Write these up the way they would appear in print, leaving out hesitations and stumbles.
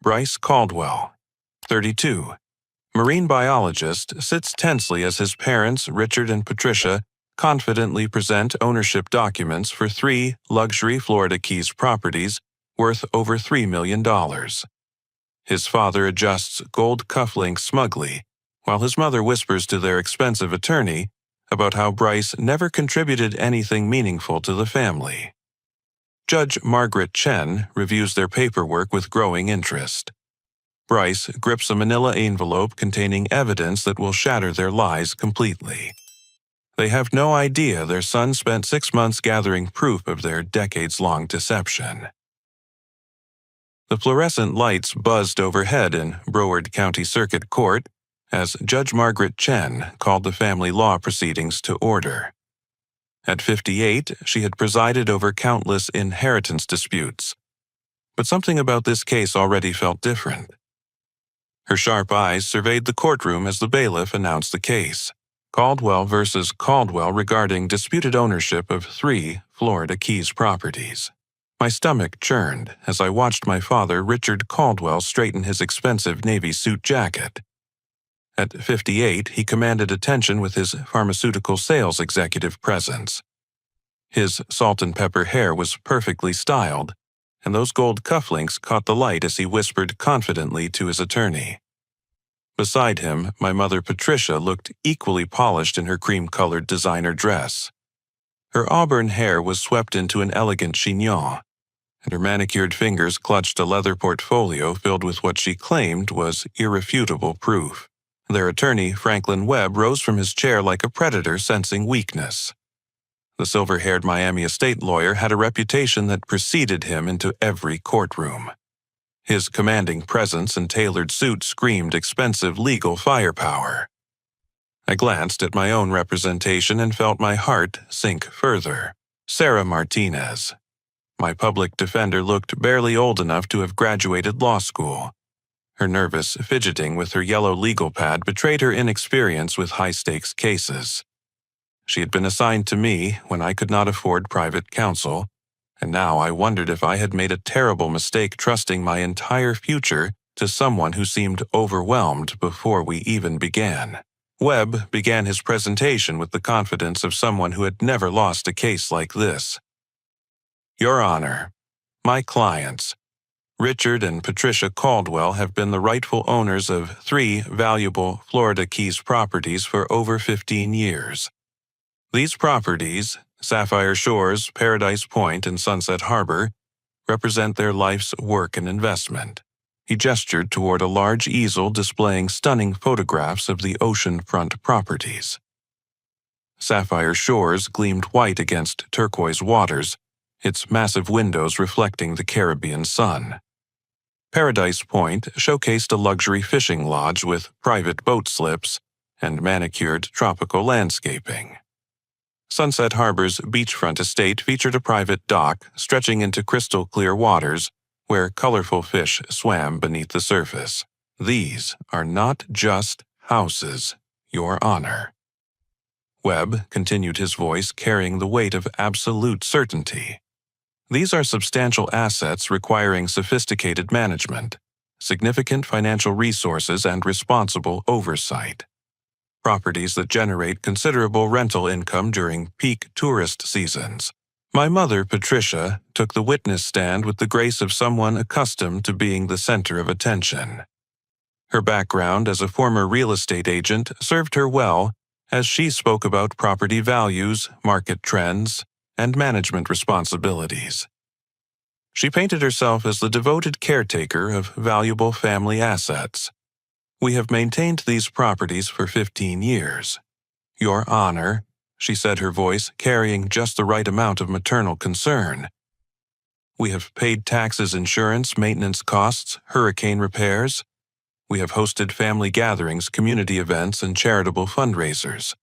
Bryce Caldwell, 32, marine biologist, sits tensely as his parents, Richard and Patricia, confidently present ownership documents for 3 luxury Florida Keys properties worth over $3 million. His father adjusts gold cufflinks smugly, while his mother whispers to their expensive attorney about how Bryce never contributed anything meaningful to the family. Judge Margaret Chen reviews their paperwork with growing interest. Bryce grips a manila envelope containing evidence that will shatter their lies completely. They have no idea their son spent 6 months gathering proof of their decades-long deception. The fluorescent lights buzzed overhead in Broward County Circuit Court as Judge Margaret Chen called the family law proceedings to order. At 58, she had presided over countless inheritance disputes. But something about this case already felt different. Her sharp eyes surveyed the courtroom as the bailiff announced the case, Caldwell versus Caldwell, regarding disputed ownership of 3 Florida Keys properties. My stomach churned as I watched my father, Richard Caldwell, straighten his expensive navy suit jacket. At 58, he commanded attention with his pharmaceutical sales executive presence. His salt and pepper hair was perfectly styled, and those gold cufflinks caught the light as he whispered confidently to his attorney. Beside him, my mother Patricia looked equally polished in her cream-colored designer dress. Her auburn hair was swept into an elegant chignon, and her manicured fingers clutched a leather portfolio filled with what she claimed was irrefutable proof. Their attorney, Franklin Webb, rose from his chair like a predator sensing weakness. The silver-haired Miami estate lawyer had a reputation that preceded him into every courtroom. His commanding presence and tailored suit screamed expensive legal firepower. I glanced at my own representation and felt my heart sink further. Sarah Martinez. My public defender looked barely old enough to have graduated law school. Her nervous fidgeting with her yellow legal pad betrayed her inexperience with high-stakes cases. She had been assigned to me when I could not afford private counsel, and now I wondered if I had made a terrible mistake trusting my entire future to someone who seemed overwhelmed before we even began. Webb began his presentation with the confidence of someone who had never lost a case like this. Your Honor, my clients, Richard and Patricia Caldwell, have been the rightful owners of 3 valuable Florida Keys properties for over 15 years. These properties, Sapphire Shores, Paradise Point, and Sunset Harbor, represent their life's work and investment. He gestured toward a large easel displaying stunning photographs of the oceanfront properties. Sapphire Shores gleamed white against turquoise waters, its massive windows reflecting the Caribbean sun. Paradise Point showcased a luxury fishing lodge with private boat slips and manicured tropical landscaping. Sunset Harbor's beachfront estate featured a private dock stretching into crystal-clear waters where colorful fish swam beneath the surface. These are not just houses, Your Honor. Webb continued, his voice carrying the weight of absolute certainty. These are substantial assets requiring sophisticated management, significant financial resources, and responsible oversight. Properties that generate considerable rental income during peak tourist seasons. My mother, Patricia, took the witness stand with the grace of someone accustomed to being the center of attention. Her background as a former real estate agent served her well as she spoke about property values, market trends, and management responsibilities. She painted herself as the devoted caretaker of valuable family assets. We have maintained these properties for 15 years. Your Honor, she said, her voice carrying just the right amount of maternal concern. We have paid taxes, insurance, maintenance costs, hurricane repairs. We have hosted family gatherings, community events, and charitable fundraisers.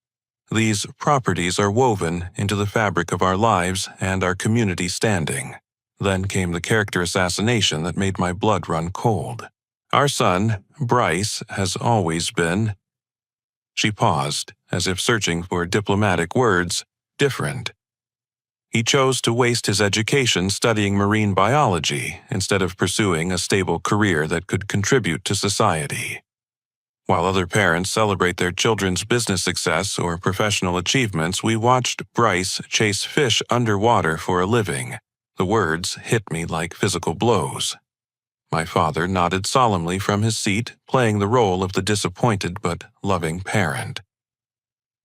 These properties are woven into the fabric of our lives and our community standing. Then came the character assassination that made my blood run cold. Our son, Bryce, has always been— She paused, as if searching for diplomatic words, different. He chose to waste his education studying marine biology instead of pursuing a stable career that could contribute to society. While other parents celebrate their children's business success or professional achievements, we watched Bryce chase fish underwater for a living. The words hit me like physical blows. My father nodded solemnly from his seat, playing the role of the disappointed but loving parent.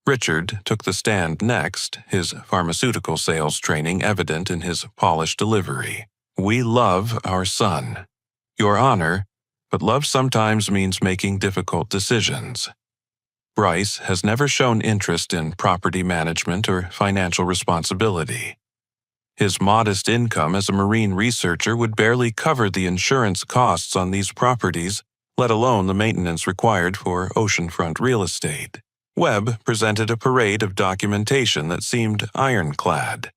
Richard took the stand next, his pharmaceutical sales training evident in his polished delivery. "We love our son, Your Honor, but love sometimes means making difficult decisions. Bryce has never shown interest in property management or financial responsibility. His modest income as a marine researcher would barely cover the insurance costs on these properties, let alone the maintenance required for oceanfront real estate." Webb presented a parade of documentation that seemed ironclad.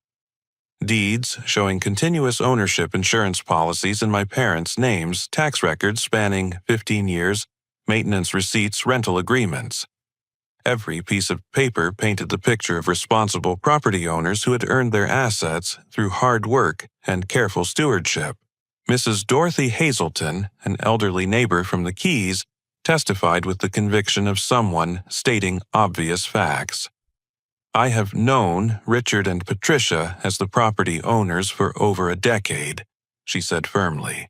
Deeds showing continuous ownership insurance policies in my parents' names, tax records spanning 15 years, maintenance receipts, rental agreements. Every piece of paper painted the picture of responsible property owners who had earned their assets through hard work and careful stewardship. Mrs. Dorothy Hazelton, an elderly neighbor from the Keys, testified with the conviction of someone stating obvious facts. "I have known Richard and Patricia as the property owners for over a decade," she said firmly.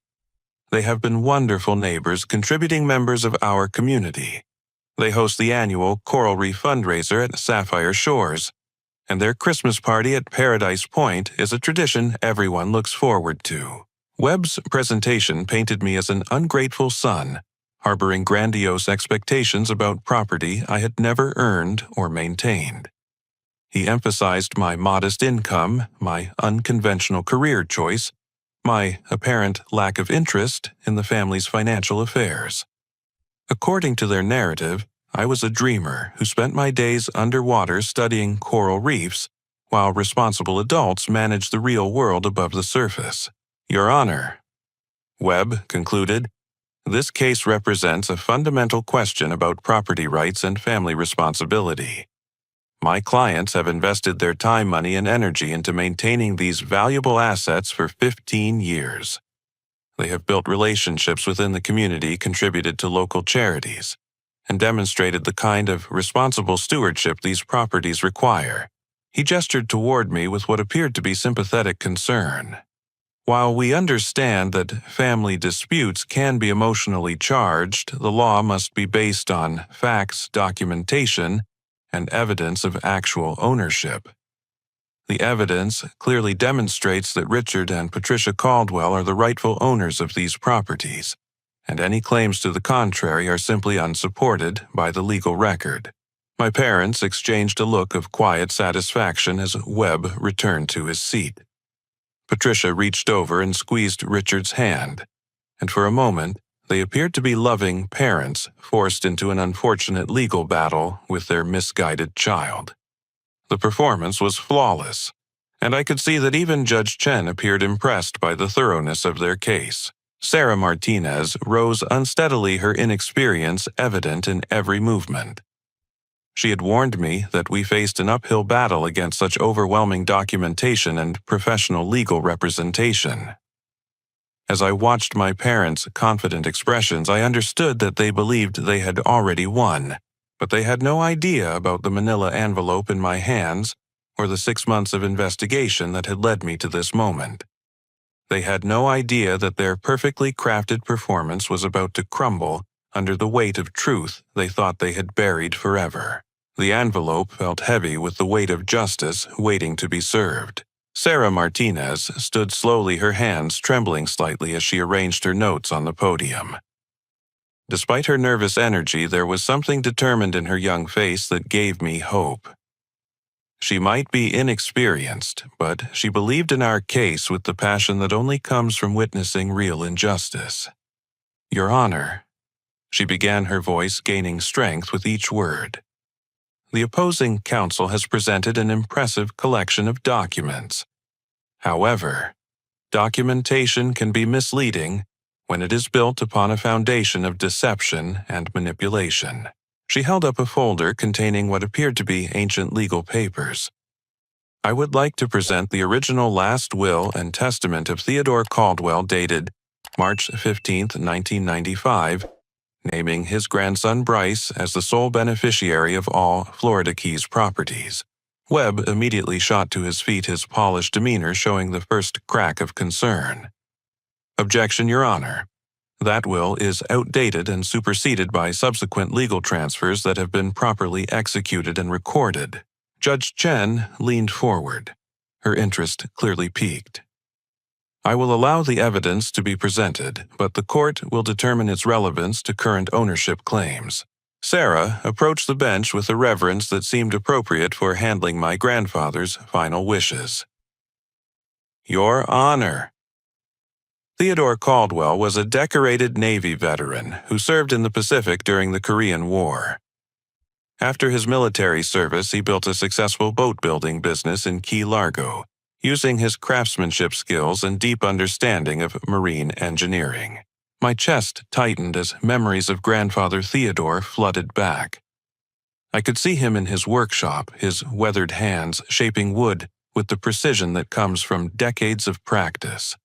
"They have been wonderful neighbors, contributing members of our community. They host the annual Coral Reef fundraiser at Sapphire Shores, and their Christmas party at Paradise Point is a tradition everyone looks forward to." Webb's presentation painted me as an ungrateful son, harboring grandiose expectations about property I had never earned or maintained. He emphasized my modest income, my unconventional career choice, my apparent lack of interest in the family's financial affairs. According to their narrative, I was a dreamer who spent my days underwater studying coral reefs, while responsible adults managed the real world above the surface. "Your Honor," Webb concluded, "this case represents a fundamental question about property rights and family responsibility. My clients have invested their time, money, and energy into maintaining these valuable assets for 15 years. They have built relationships within the community, contributed to local charities, and demonstrated the kind of responsible stewardship these properties require." He gestured toward me with what appeared to be sympathetic concern. "While we understand that family disputes can be emotionally charged, the law must be based on facts, documentation, and evidence of actual ownership. The evidence clearly demonstrates that Richard and Patricia Caldwell are the rightful owners of these properties, and any claims to the contrary are simply unsupported by the legal record." My parents exchanged a look of quiet satisfaction as Webb returned to his seat. Patricia reached over and squeezed Richard's hand, and for a moment they appeared to be loving parents forced into an unfortunate legal battle with their misguided child. The performance was flawless, and I could see that even Judge Chen appeared impressed by the thoroughness of their case. Sarah Martinez rose unsteadily, her inexperience evident in every movement. She had warned me that we faced an uphill battle against such overwhelming documentation and professional legal representation. As I watched my parents' confident expressions, I understood that they believed they had already won, but they had no idea about the manila envelope in my hands or the 6 months of investigation that had led me to this moment. They had no idea that their perfectly crafted performance was about to crumble under the weight of truth they thought they had buried forever. The envelope felt heavy with the weight of justice waiting to be served. Sarah Martinez stood slowly, her hands trembling slightly as she arranged her notes on the podium. Despite her nervous energy, there was something determined in her young face that gave me hope. She might be inexperienced, but she believed in our case with the passion that only comes from witnessing real injustice. "Your Honor," she began, her voice gaining strength with each word. "The opposing counsel has presented an impressive collection of documents. However, documentation can be misleading when it is built upon a foundation of deception and manipulation." She held up a folder containing what appeared to be ancient legal papers. I would like to present the original last will and testament of Theodore Caldwell dated March 15, 1995, naming his grandson Bryce as the sole beneficiary of all Florida Keys properties. Webb immediately shot to his feet, his polished demeanor showing the first crack of concern. Objection, Your Honor. That will is outdated and superseded by subsequent legal transfers that have been properly executed and recorded. Judge Chen leaned forward, her interest clearly piqued. I will allow the evidence to be presented, but the court will determine its relevance to current ownership claims. Sarah approached the bench with a reverence that seemed appropriate for handling my grandfather's final wishes. Your Honor. Theodore Caldwell was a decorated Navy veteran who served in the Pacific during the Korean War. After his military service, he built a successful boat-building business in Key Largo, using his craftsmanship skills and deep understanding of marine engineering. My chest tightened as memories of grandfather Theodore flooded back. I could see him in his workshop, his weathered hands shaping wood with the precision that comes from decades of practice.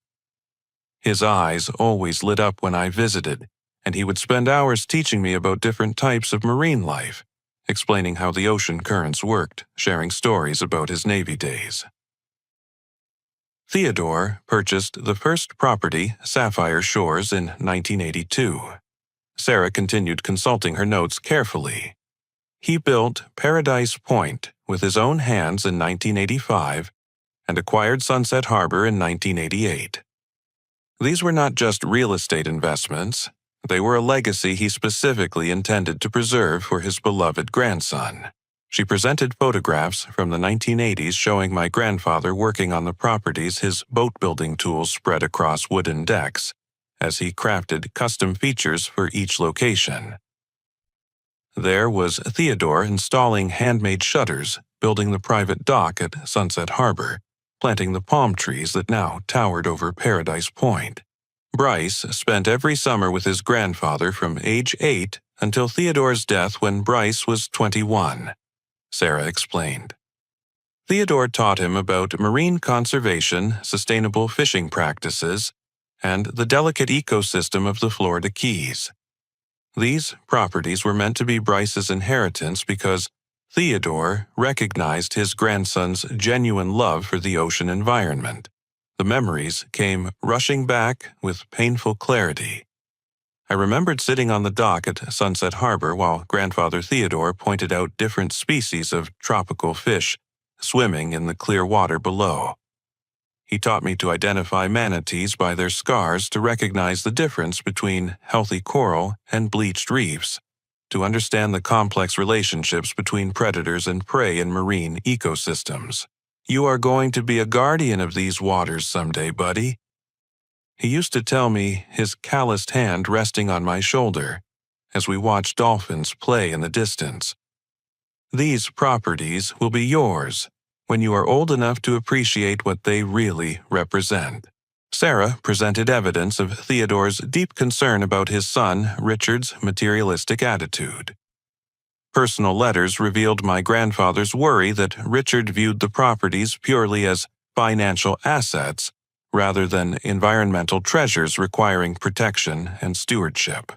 His eyes always lit up when I visited, and he would spend hours teaching me about different types of marine life, explaining how the ocean currents worked, sharing stories about his Navy days. Theodore purchased the first property, Sapphire Shores, in 1982. Sarah continued consulting her notes carefully. He built Paradise Point with his own hands in 1985 and acquired Sunset Harbor in 1988. These were not just real estate investments, they were a legacy he specifically intended to preserve for his beloved grandson. She presented photographs from the 1980s showing my grandfather working on the properties, his boat-building tools spread across wooden decks, as he crafted custom features for each location. There was Theodore installing handmade shutters, building the private dock at Sunset Harbor, planting the palm trees that now towered over Paradise Point. Bryce spent every summer with his grandfather from age 8 until Theodore's death when Bryce was 21, Sarah explained. Theodore taught him about marine conservation, sustainable fishing practices, and the delicate ecosystem of the Florida Keys. These properties were meant to be Bryce's inheritance because Theodore recognized his grandson's genuine love for the ocean environment. The memories came rushing back with painful clarity. I remembered sitting on the dock at Sunset Harbor while grandfather Theodore pointed out different species of tropical fish swimming in the clear water below. He taught me to identify manatees by their scars to recognize the difference between healthy coral and bleached reefs, to understand the complex relationships between predators and prey in marine ecosystems. You are going to be a guardian of these waters someday, buddy. He used to tell me, his calloused hand resting on my shoulder, as we watched dolphins play in the distance. These properties will be yours when you are old enough to appreciate what they really represent. Sarah presented evidence of Theodore's deep concern about his son Richard's materialistic attitude. Personal letters revealed my grandfather's worry that Richard viewed the properties purely as financial assets rather than environmental treasures requiring protection and stewardship.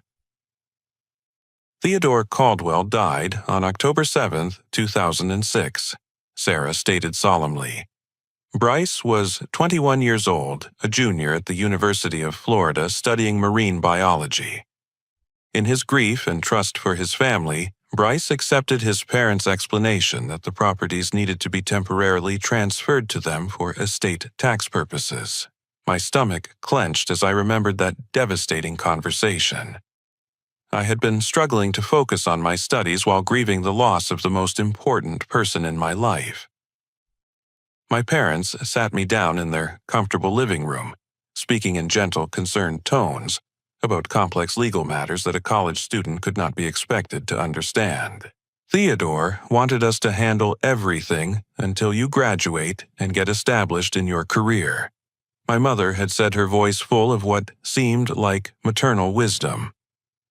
Theodore Caldwell died on October 7, 2006, Sarah stated solemnly. Bryce was 21 years old, a junior at the University of Florida studying marine biology. In his grief and trust for his family, Bryce accepted his parents' explanation that the properties needed to be temporarily transferred to them for estate tax purposes. My stomach clenched as I remembered that devastating conversation. I had been struggling to focus on my studies while grieving the loss of the most important person in my life. My parents sat me down in their comfortable living room, speaking in gentle, concerned tones about complex legal matters that a college student could not be expected to understand. Theodore wanted us to handle everything until you graduate and get established in your career. My mother had said, her voice full of what seemed like maternal wisdom.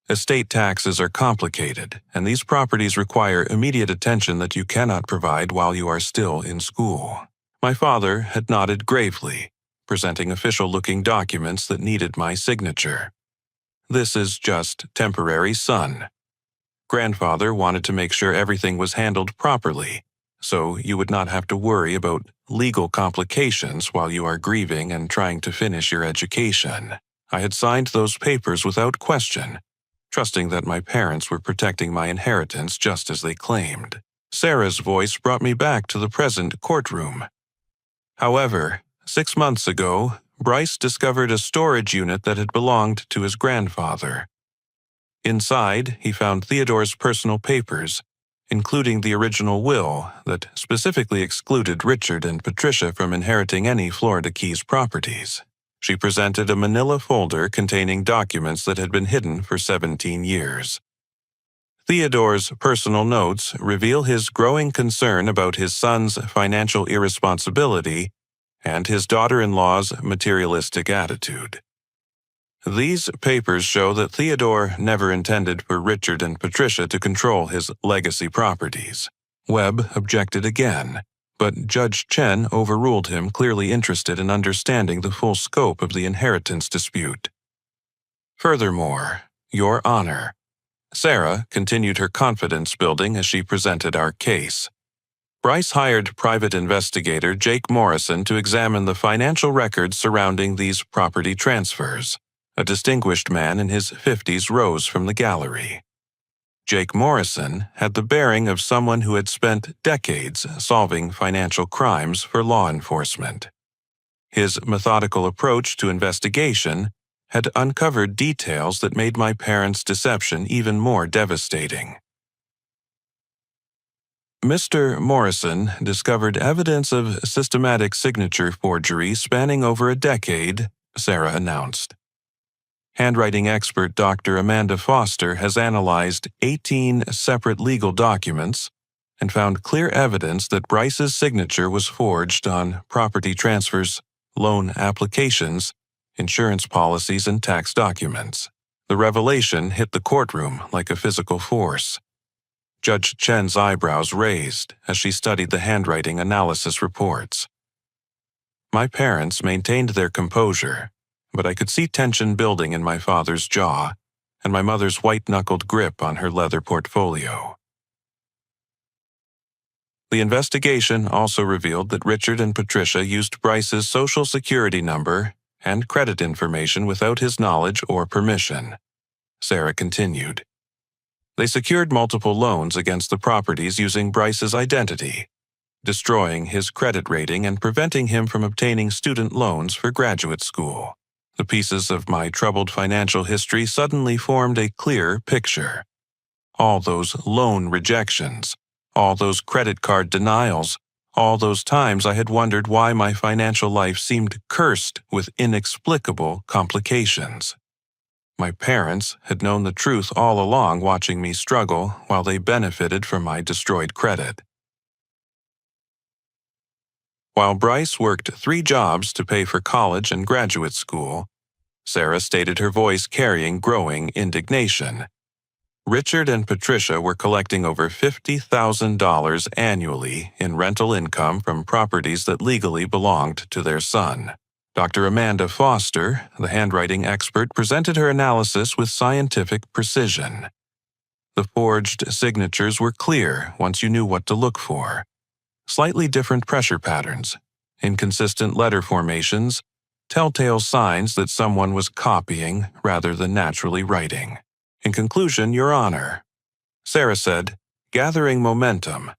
Estate taxes are complicated, and these properties require immediate attention that you cannot provide while you are still in school. My father had nodded gravely, presenting official-looking documents that needed my signature. This is just temporary, son. Grandfather wanted to make sure everything was handled properly, so you would not have to worry about legal complications while you are grieving and trying to finish your education. I had signed those papers without question, trusting that my parents were protecting my inheritance just as they claimed. Sarah's voice brought me back to the present courtroom. However, 6 months ago, Bryce discovered a storage unit that had belonged to his grandfather. Inside, he found Theodore's personal papers, including the original will that specifically excluded Richard and Patricia from inheriting any Florida Keys properties. She presented a manila folder containing documents that had been hidden for 17 years. Theodore's personal notes reveal his growing concern about his son's financial irresponsibility and his daughter-in-law's materialistic attitude. These papers show that Theodore never intended for Richard and Patricia to control his legacy properties. Webb objected again, but Judge Chen overruled him, clearly interested in understanding the full scope of the inheritance dispute. Furthermore, Your Honor, Sarah continued her confidence building as she presented our case. Bryce hired private investigator Jake Morrison to examine the financial records surrounding these property transfers. A distinguished man in his 50s rose from the gallery. Jake Morrison had the bearing of someone who had spent decades solving financial crimes for law enforcement. His methodical approach to investigation had uncovered details that made my parents' deception even more devastating. Mr. Morrison discovered evidence of systematic signature forgery spanning over a decade, Sarah announced. Handwriting expert Dr. Amanda Foster has analyzed 18 separate legal documents and found clear evidence that Bryce's signature was forged on property transfers, loan applications, insurance policies, and tax documents. The revelation hit the courtroom like a physical force. Judge Chen's eyebrows raised as she studied the handwriting analysis reports. My parents maintained their composure, but I could see tension building in my father's jaw and my mother's white-knuckled grip on her leather portfolio. The investigation also revealed that Richard and Patricia used Bryce's social security number and credit information without his knowledge or permission. Sarah continued. They secured multiple loans against the properties using Bryce's identity, destroying his credit rating and preventing him from obtaining student loans for graduate school. The pieces of my troubled financial history suddenly formed a clear picture. All those loan rejections, all those credit card denials, all those times I had wondered why my financial life seemed cursed with inexplicable complications. My parents had known the truth all along, watching me struggle while they benefited from my destroyed credit. While Bryce worked 3 jobs to pay for college and graduate school, Sarah stated, her voice carrying growing indignation. Richard and Patricia were collecting over $50,000 annually in rental income from properties that legally belonged to their son. Dr. Amanda Foster, the handwriting expert, presented her analysis with scientific precision. The forged signatures were clear once you knew what to look for. Slightly different pressure patterns, inconsistent letter formations, telltale signs that someone was copying rather than naturally writing. In conclusion, Your Honor, Sarah said, gathering momentum,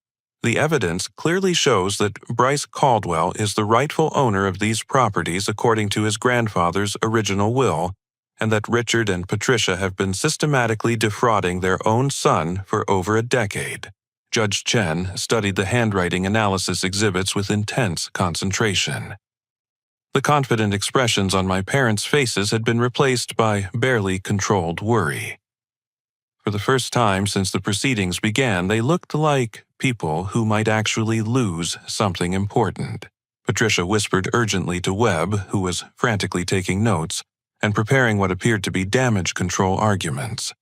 the evidence clearly shows that Bryce Caldwell is the rightful owner of these properties according to his grandfather's original will, and that Richard and Patricia have been systematically defrauding their own son for over a decade. Judge Chen studied the handwriting analysis exhibits with intense concentration. The confident expressions on my parents' faces had been replaced by barely controlled worry. For the first time since the proceedings began, they looked like people who might actually lose something important. Patricia whispered urgently to Webb, who was frantically taking notes and preparing what appeared to be damage control arguments.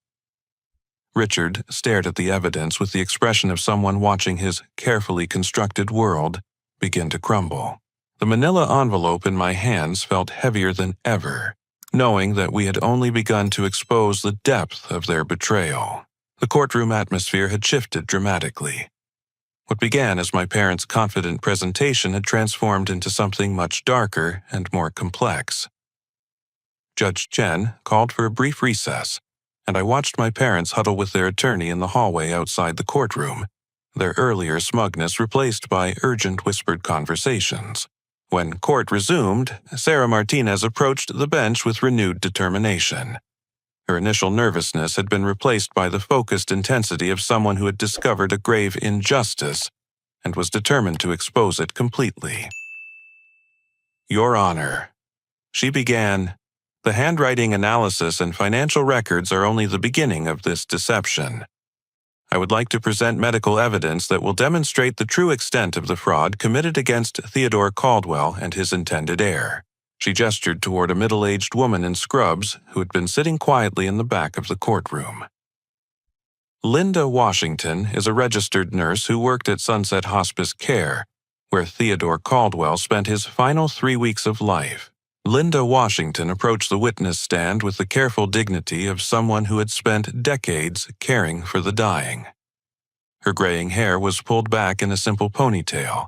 Richard stared at the evidence with the expression of someone watching his carefully constructed world begin to crumble. The manila envelope in my hands felt heavier than ever, knowing that we had only begun to expose the depth of their betrayal. The courtroom atmosphere had shifted dramatically. What began as my parents' confident presentation had transformed into something much darker and more complex. Judge Chen called for a brief recess, and I watched my parents huddle with their attorney in the hallway outside the courtroom, their earlier smugness replaced by urgent whispered conversations. When court resumed, Sarah Martinez approached the bench with renewed determination. Her initial nervousness had been replaced by the focused intensity of someone who had discovered a grave injustice and was determined to expose it completely. "Your Honor," she began, "the handwriting analysis and financial records are only the beginning of this deception. I would like to present medical evidence that will demonstrate the true extent of the fraud committed against Theodore Caldwell and his intended heir." She gestured toward a middle-aged woman in scrubs who had been sitting quietly in the back of the courtroom. Linda Washington is a registered nurse who worked at Sunset Hospice Care, where Theodore Caldwell spent his final 3 weeks of life. Linda Washington approached the witness stand with the careful dignity of someone who had spent decades caring for the dying. Her graying hair was pulled back in a simple ponytail,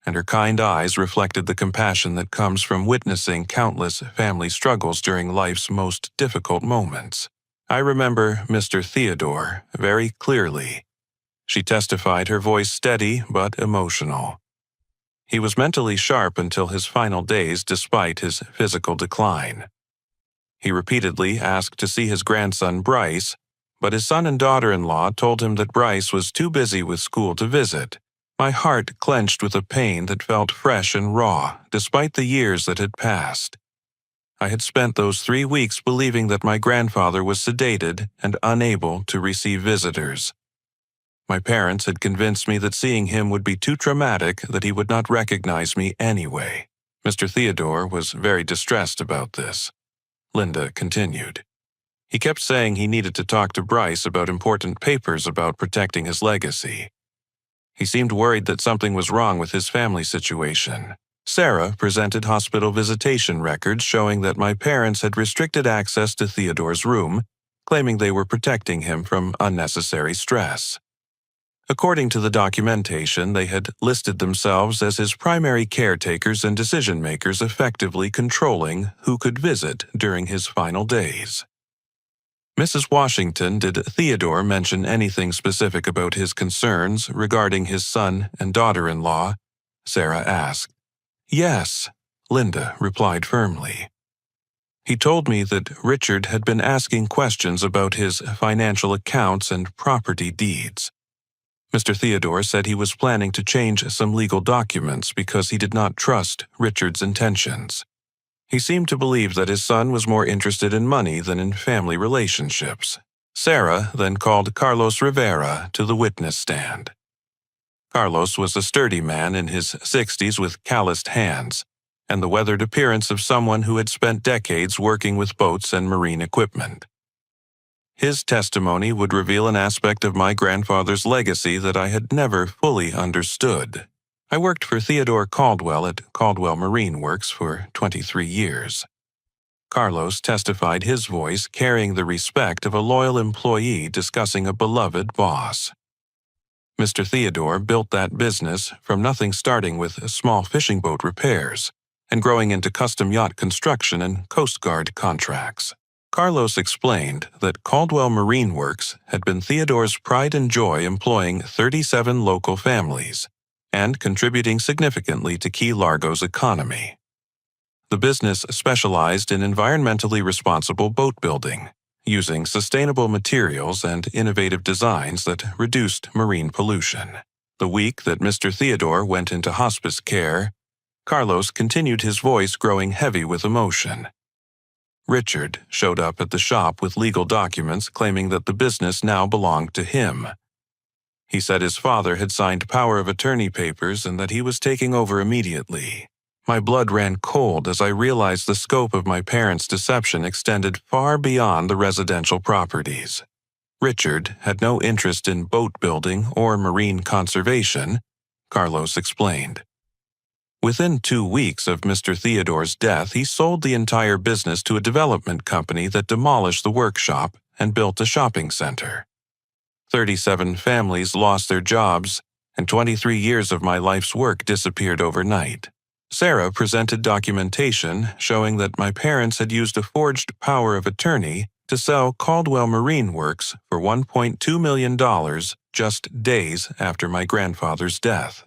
and her kind eyes reflected the compassion that comes from witnessing countless family struggles during life's most difficult moments. "I remember Mr. Theodore very clearly," she testified, her voice steady but emotional. "He was mentally sharp until his final days despite his physical decline. He repeatedly asked to see his grandson Bryce, but his son and daughter-in-law told him that Bryce was too busy with school to visit. My heart clenched with a pain that felt fresh and raw, despite the years that had passed. I had spent those 3 weeks believing that my grandfather was sedated and unable to receive visitors. My parents had convinced me that seeing him would be too traumatic, that he would not recognize me anyway. Mr. Theodore was very distressed about this," Linda continued. "He kept saying he needed to talk to Bryce about important papers about protecting his legacy. He seemed worried that something was wrong with his family situation." Sarah presented hospital visitation records showing that my parents had restricted access to Theodore's room, claiming they were protecting him from unnecessary stress. According to the documentation, they had listed themselves as his primary caretakers and decision-makers, effectively controlling who could visit during his final days. "Mrs. Washington, did Theodore mention anything specific about his concerns regarding his son and daughter-in-law?" Sarah asked. "Yes," Linda replied firmly. "He told me that Richard had been asking questions about his financial accounts and property deeds. Mr. Theodore said he was planning to change some legal documents because he did not trust Richard's intentions. He seemed to believe that his son was more interested in money than in family relationships." Sarah then called Carlos Rivera to the witness stand. Carlos was a sturdy man in his 60s with calloused hands, and the weathered appearance of someone who had spent decades working with boats and marine equipment. His testimony would reveal an aspect of my grandfather's legacy that I had never fully understood. "I worked for Theodore Caldwell at Caldwell Marine Works for 23 years. Carlos testified, his voice carrying the respect of a loyal employee discussing a beloved boss. "Mr. Theodore built that business from nothing, starting with small fishing boat repairs and growing into custom yacht construction and Coast Guard contracts." Carlos explained that Caldwell Marine Works had been Theodore's pride and joy, employing 37 local families and contributing significantly to Key Largo's economy. The business specialized in environmentally responsible boat building, using sustainable materials and innovative designs that reduced marine pollution. The week that Mr. Theodore went into hospice care, Carlos continued, his voice growing heavy with emotion. Richard showed up at the shop with legal documents claiming that the business now belonged to him. He said his father had signed power of attorney papers and that he was taking over immediately. My blood ran cold as I realized the scope of my parents' deception extended far beyond the residential properties. Richard had no interest in boat building or marine conservation, Carlos explained. Within 2 weeks of Mr. Theodore's death, he sold the entire business to a development company that demolished the workshop and built a shopping center. 37 families lost their jobs, and 23 years of my life's work disappeared overnight. Sarah presented documentation showing that my parents had used a forged power of attorney to sell Caldwell Marine Works for $1.2 million just days after my grandfather's death.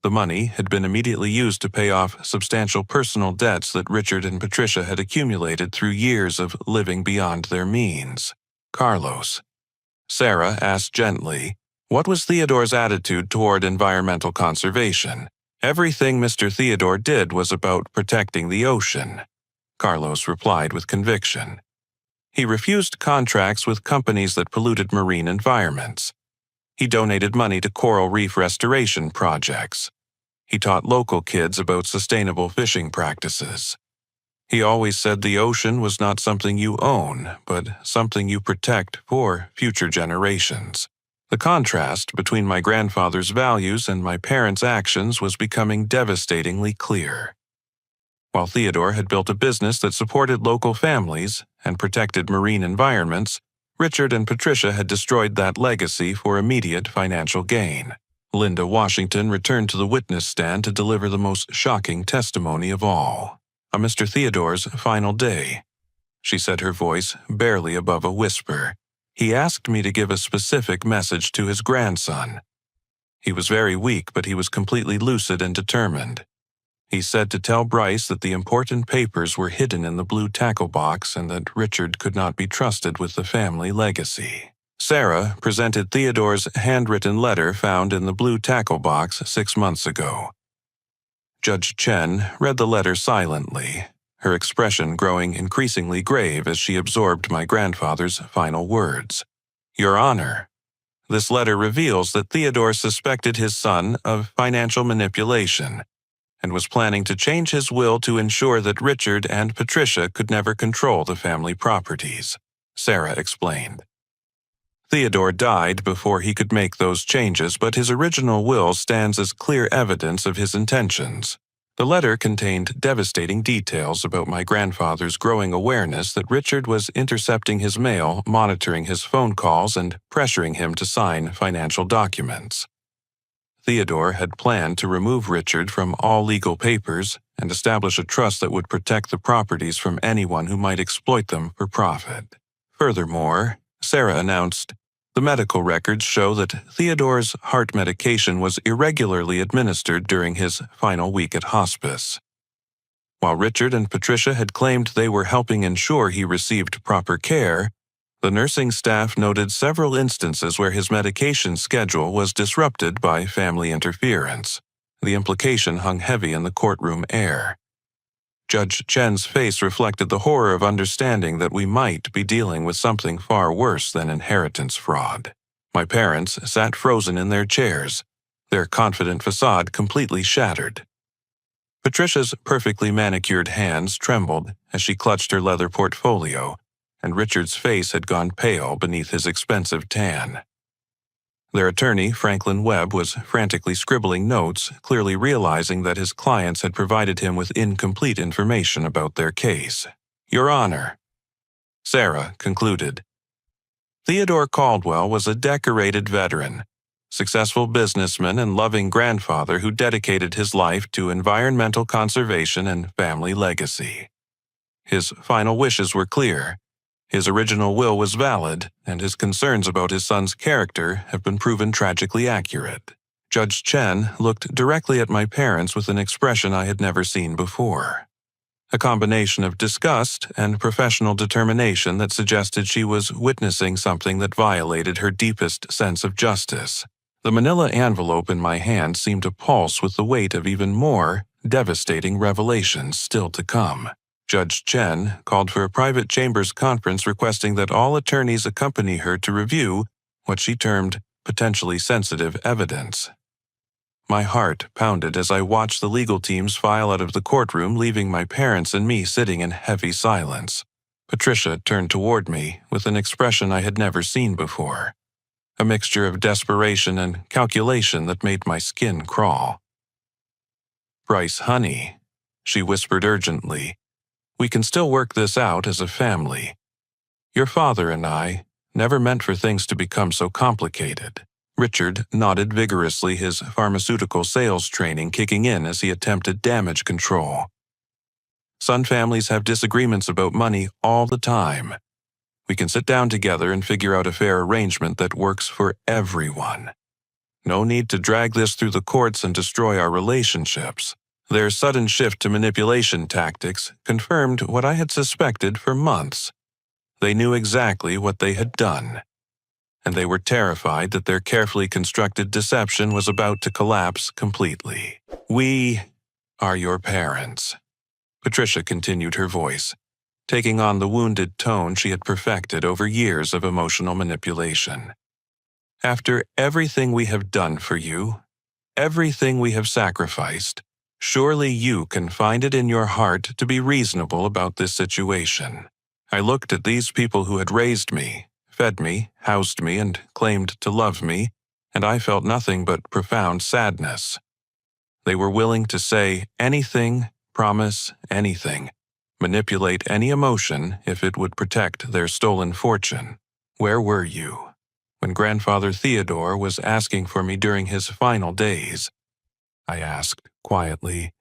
The money had been immediately used to pay off substantial personal debts that Richard and Patricia had accumulated through years of living beyond their means. Carlos. Sarah asked gently, what was Theodore's attitude toward environmental conservation? Everything Mr. Theodore did was about protecting the ocean, Carlos replied with conviction. He refused contracts with companies that polluted marine environments. He donated money to coral reef restoration projects. He taught local kids about sustainable fishing practices. He always said the ocean was not something you own, but something you protect for future generations. The contrast between my grandfather's values and my parents' actions was becoming devastatingly clear. While Theodore had built a business that supported local families and protected marine environments, Richard and Patricia had destroyed that legacy for immediate financial gain. Linda Washington returned to the witness stand to deliver the most shocking testimony of all. On Mr. Theodore's final day, she said, her voice barely above a whisper, he asked me to give a specific message to his grandson. He was very weak, but he was completely lucid and determined. He said to tell Bryce that the important papers were hidden in the blue tackle box and that Richard could not be trusted with the family legacy. Sarah presented Theodore's handwritten letter found in the blue tackle box 6 months ago. Judge Chen read the letter silently, her expression growing increasingly grave as she absorbed my grandfather's final words. Your Honor, this letter reveals that Theodore suspected his son of financial manipulation and was planning to change his will to ensure that Richard and Patricia could never control the family properties, Sarah explained. Theodore died before he could make those changes, but his original will stands as clear evidence of his intentions. The letter contained devastating details about my grandfather's growing awareness that Richard was intercepting his mail, monitoring his phone calls, and pressuring him to sign financial documents. Theodore had planned to remove Richard from all legal papers and establish a trust that would protect the properties from anyone who might exploit them for profit. Furthermore, Sarah announced, the medical records show that Theodore's heart medication was irregularly administered during his final week at hospice. While Richard and Patricia had claimed they were helping ensure he received proper care, the nursing staff noted several instances where his medication schedule was disrupted by family interference. The implication hung heavy in the courtroom air. Judge Chen's face reflected the horror of understanding that we might be dealing with something far worse than inheritance fraud. My parents sat frozen in their chairs, their confident facade completely shattered. Patricia's perfectly manicured hands trembled as she clutched her leather portfolio, and Richard's face had gone pale beneath his expensive tan. Their attorney, Franklin Webb, was frantically scribbling notes, clearly realizing that his clients had provided him with incomplete information about their case. Your Honor, Sarah concluded. Theodore Caldwell was a decorated veteran, successful businessman and loving grandfather who dedicated his life to environmental conservation and family legacy. His final wishes were clear. His original will was valid, and his concerns about his son's character have been proven tragically accurate. Judge Chen looked directly at my parents with an expression I had never seen before. A combination of disgust and professional determination that suggested she was witnessing something that violated her deepest sense of justice. The manila envelope in my hand seemed to pulse with the weight of even more devastating revelations still to come. Judge Chen called for a private chambers conference requesting that all attorneys accompany her to review what she termed potentially sensitive evidence. My heart pounded as I watched the legal teams file out of the courtroom, leaving my parents and me sitting in heavy silence. Patricia turned toward me with an expression I had never seen before, a mixture of desperation and calculation that made my skin crawl. "Bryce, honey," she whispered urgently, "we can still work this out as a family. Your father and I never meant for things to become so complicated." Richard nodded vigorously, his pharmaceutical sales training kicking in as he attempted damage control. "Son families have disagreements about money all the time. We can sit down together and figure out a fair arrangement that works for everyone. No need to drag this through the courts and destroy our relationships." Their sudden shift to manipulation tactics confirmed what I had suspected for months. They knew exactly what they had done, and they were terrified that their carefully constructed deception was about to collapse completely. "We are your parents," Patricia continued, her voice taking on the wounded tone she had perfected over years of emotional manipulation. "After everything we have done for you, everything we have sacrificed, surely you can find it in your heart to be reasonable about this situation." I looked at these people who had raised me, fed me, housed me, and claimed to love me, and I felt nothing but profound sadness. They were willing to say anything, promise anything, manipulate any emotion if it would protect their stolen fortune. Where were you when Grandfather Theodore was asking for me during his final days? I asked quietly.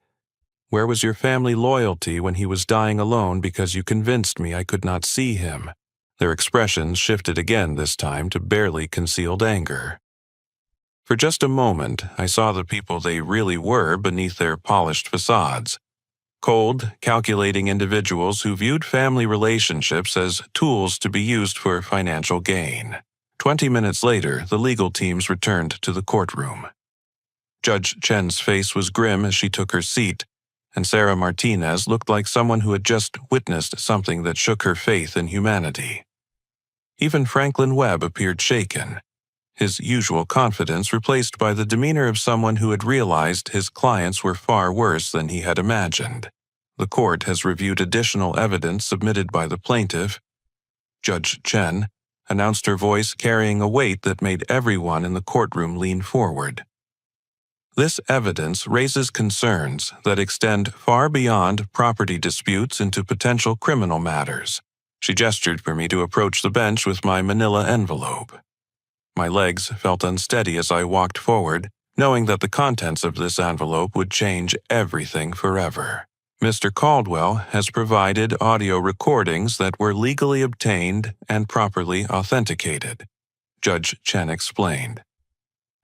Where was your family loyalty when he was dying alone because you convinced me I could not see him? Their expressions shifted again, this time to barely concealed anger. For just a moment, I saw the people they really were beneath their polished facades. Cold, calculating individuals who viewed family relationships as tools to be used for financial gain. 20 minutes later, the legal teams returned to the courtroom. Judge Chen's face was grim as she took her seat, and Sarah Martinez looked like someone who had just witnessed something that shook her faith in humanity. Even Franklin Webb appeared shaken, his usual confidence replaced by the demeanor of someone who had realized his clients were far worse than he had imagined. "The court has reviewed additional evidence submitted by the plaintiff," Judge Chen announced, her voice carrying a weight that made everyone in the courtroom lean forward. "This evidence raises concerns that extend far beyond property disputes into potential criminal matters." She gestured for me to approach the bench with my manila envelope. My legs felt unsteady as I walked forward, knowing that the contents of this envelope would change everything forever. "Mr. Caldwell has provided audio recordings that were legally obtained and properly authenticated," Judge Chen explained.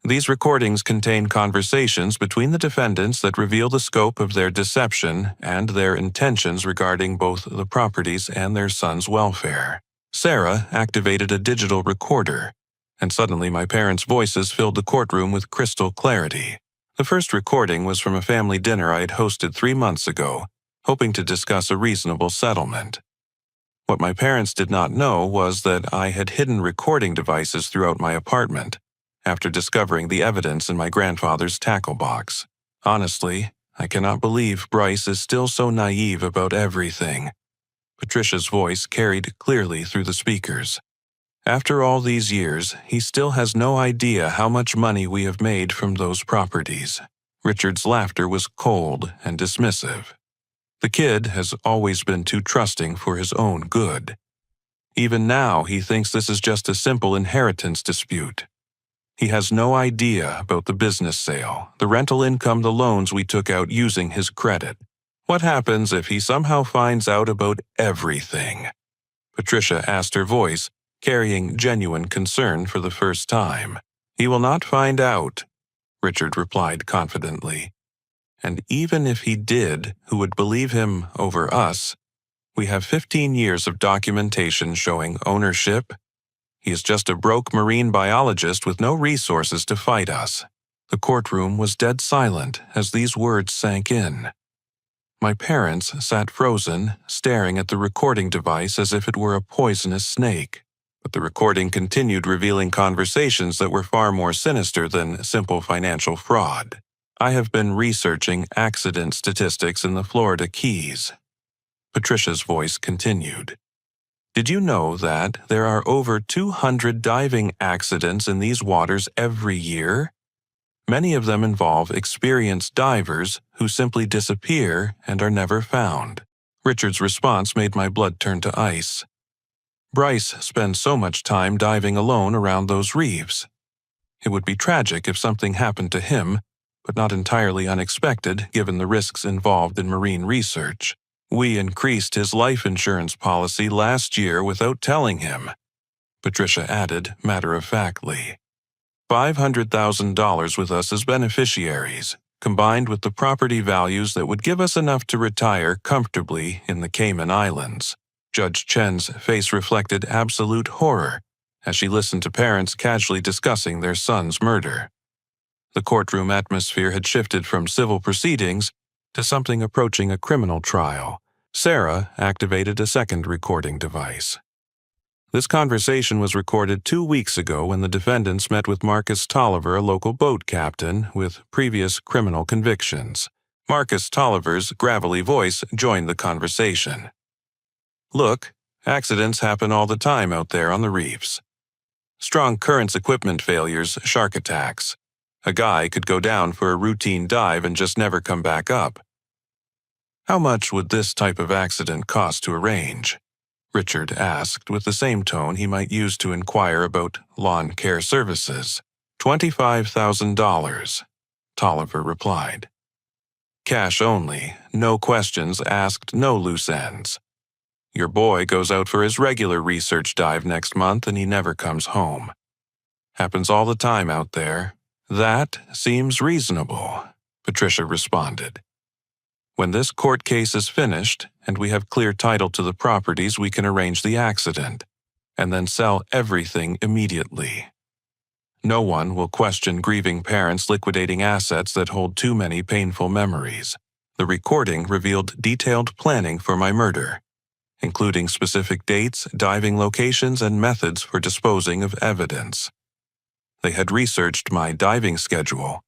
"These recordings contain conversations between the defendants that reveal the scope of their deception and their intentions regarding both the properties and their son's welfare." Sarah activated a digital recorder, and suddenly my parents' voices filled the courtroom with crystal clarity. The first recording was from a family dinner I had hosted 3 months ago, hoping to discuss a reasonable settlement. What my parents did not know was that I had hidden recording devices throughout my apartment, after discovering the evidence in my grandfather's tackle box. "Honestly, I cannot believe Bryce is still so naive about everything." Patricia's voice carried clearly through the speakers. "After all these years, he still has no idea how much money we have made from those properties." Richard's laughter was cold and dismissive. "The kid has always been too trusting for his own good. Even now, he thinks this is just a simple inheritance dispute. He has no idea about the business sale, the rental income, the loans we took out using his credit. What happens if he somehow finds out about everything?" Patricia asked, her voice carrying genuine concern for the first time. "He will not find out," Richard replied confidently. "And even if he did, who would believe him over us? We have 15 years of documentation showing ownership. He is just a broke marine biologist with no resources to fight us." The courtroom was dead silent as these words sank in. My parents sat frozen, staring at the recording device as if it were a poisonous snake. But the recording continued, revealing conversations that were far more sinister than simple financial fraud. "I have been researching accident statistics in the Florida Keys," Patricia's voice continued. "Did you know that there are over 200 diving accidents in these waters every year? Many of them involve experienced divers who simply disappear and are never found. Richard's response made my blood turn to ice. Bryce spends so much time diving alone around those reefs. It would be tragic if something happened to him, but not entirely unexpected given the risks involved in marine research. We increased his life insurance policy last year without telling him, Patricia added matter-of-factly. $500,000 with us as beneficiaries, combined with the property values that would give us enough to retire comfortably in the Cayman Islands. Judge Chen's face reflected absolute horror as she listened to parents casually discussing their son's murder. The courtroom atmosphere had shifted from civil proceedings to something approaching a criminal trial. Sarah activated a second recording device. This conversation was recorded 2 weeks ago when the defendants met with Marcus Tolliver, a local boat captain with previous criminal convictions. Marcus Tolliver's gravelly voice joined the conversation. Look, accidents happen all the time out there on the reefs. Strong currents equipment failures, shark attacks. A guy could go down for a routine dive and just never come back up. How much would this type of accident cost to arrange? Richard asked with the same tone he might use to inquire about lawn care services. $25,000, Tolliver replied. Cash only, no questions asked, no loose ends. Your boy goes out for his regular research dive next month and he never comes home. Happens all the time out there. That seems reasonable, Patricia responded. When this court case is finished and we have clear title to the properties, we can arrange the accident and then sell everything immediately. No one will question grieving parents liquidating assets that hold too many painful memories. The recording revealed detailed planning for my murder, including specific dates, diving locations, and methods for disposing of evidence. They had researched my diving schedule,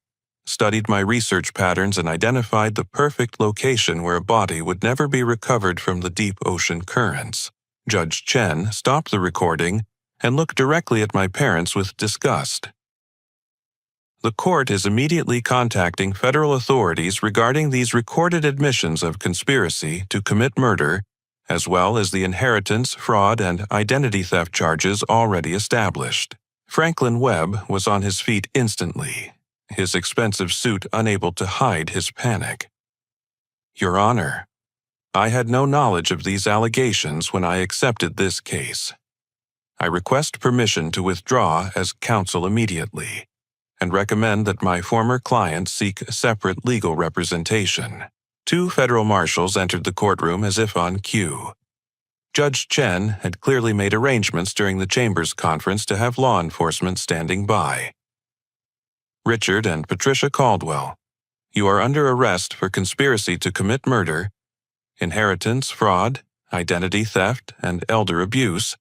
studied my research patterns, and identified the perfect location where a body would never be recovered from the deep ocean currents. Judge Chen stopped the recording and looked directly at my parents with disgust. The court is immediately contacting federal authorities regarding these recorded admissions of conspiracy to commit murder, as well as the inheritance, fraud, and identity theft charges already established. Franklin Webb was on his feet instantly, his expensive suit unable to hide his panic. Your Honor, I had no knowledge of these allegations when I accepted this case. I request permission to withdraw as counsel immediately and recommend that my former client seek separate legal representation. 2 federal marshals entered the courtroom as if on cue. Judge Chen had clearly made arrangements during the Chambers conference to have law enforcement standing by. Richard and Patricia Caldwell, you are under arrest for conspiracy to commit murder, inheritance, fraud, identity theft, and elder abuse.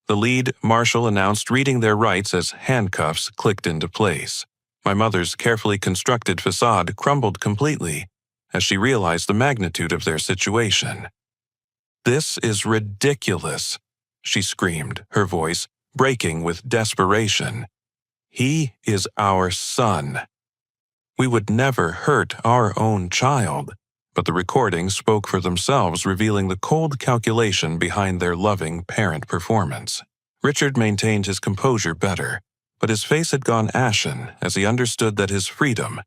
The lead marshal announced, reading their rights as handcuffs clicked into place. My mother's carefully constructed facade crumbled completely as she realized the magnitude of their situation. This is ridiculous, she screamed, her voice breaking with desperation. He is our son. We would never hurt our own child. But the recordings spoke for themselves, revealing the cold calculation behind their loving parent performance. Richard maintained his composure better, but his face had gone ashen as he understood that his freedom,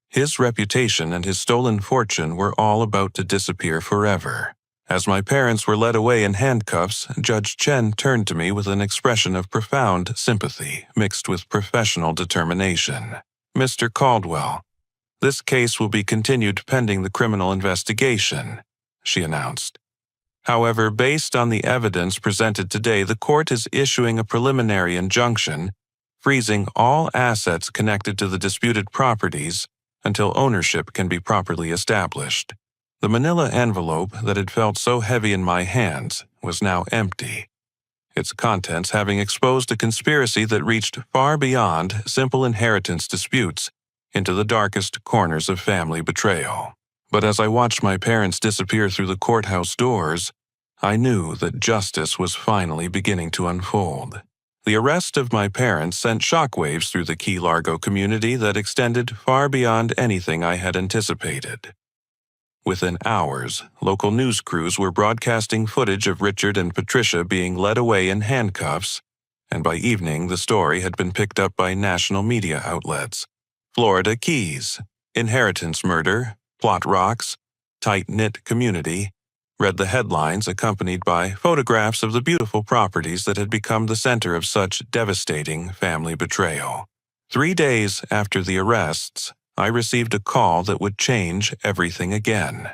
his reputation, and his stolen fortune were all about to disappear forever. As my parents were led away in handcuffs, Judge Chen turned to me with an expression of profound sympathy mixed with professional determination. Mr. Caldwell, this case will be continued pending the criminal investigation, she announced. However, based on the evidence presented today, the court is issuing a preliminary injunction, freezing all assets connected to the disputed properties until ownership can be properly established. The manila envelope that had felt so heavy in my hands was now empty, its contents having exposed a conspiracy that reached far beyond simple inheritance disputes into the darkest corners of family betrayal. But as I watched my parents disappear through the courthouse doors, I knew that justice was finally beginning to unfold. The arrest of my parents sent shockwaves through the Key Largo community that extended far beyond anything I had anticipated. Within hours, local news crews were broadcasting footage of Richard and Patricia being led away in handcuffs, and by evening the story had been picked up by national media outlets. Florida Keys, inheritance murder, plot rocks, tight-knit community, read the headlines accompanied by photographs of the beautiful properties that had become the center of such devastating family betrayal. 3 days after the arrests, I received a call that would change everything again.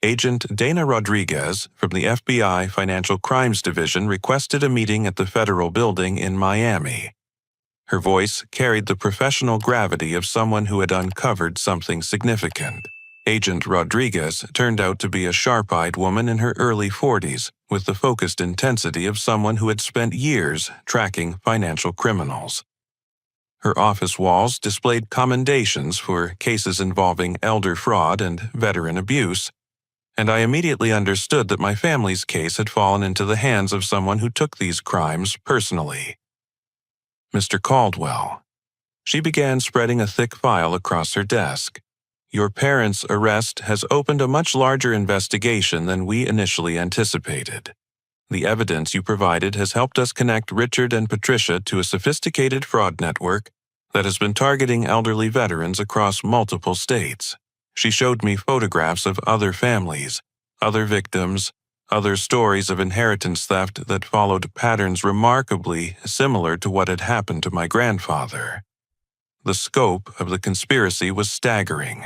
Agent Dana Rodriguez from the FBI Financial Crimes Division requested a meeting at the federal building in Miami. Her voice carried the professional gravity of someone who had uncovered something significant. Agent Rodriguez turned out to be a sharp-eyed woman in her early 40s, with the focused intensity of someone who had spent years tracking financial criminals. Her office walls displayed commendations for cases involving elder fraud and veteran abuse, and I immediately understood that my family's case had fallen into the hands of someone who took these crimes personally. Mr. Caldwell. She began spreading a thick file across her desk. Your parents' arrest has opened a much larger investigation than we initially anticipated. The evidence you provided has helped us connect Richard and Patricia to a sophisticated fraud network that has been targeting elderly veterans across multiple states. She showed me photographs of other families, other victims, other stories of inheritance theft that followed patterns remarkably similar to what had happened to my grandfather. The scope of the conspiracy was staggering.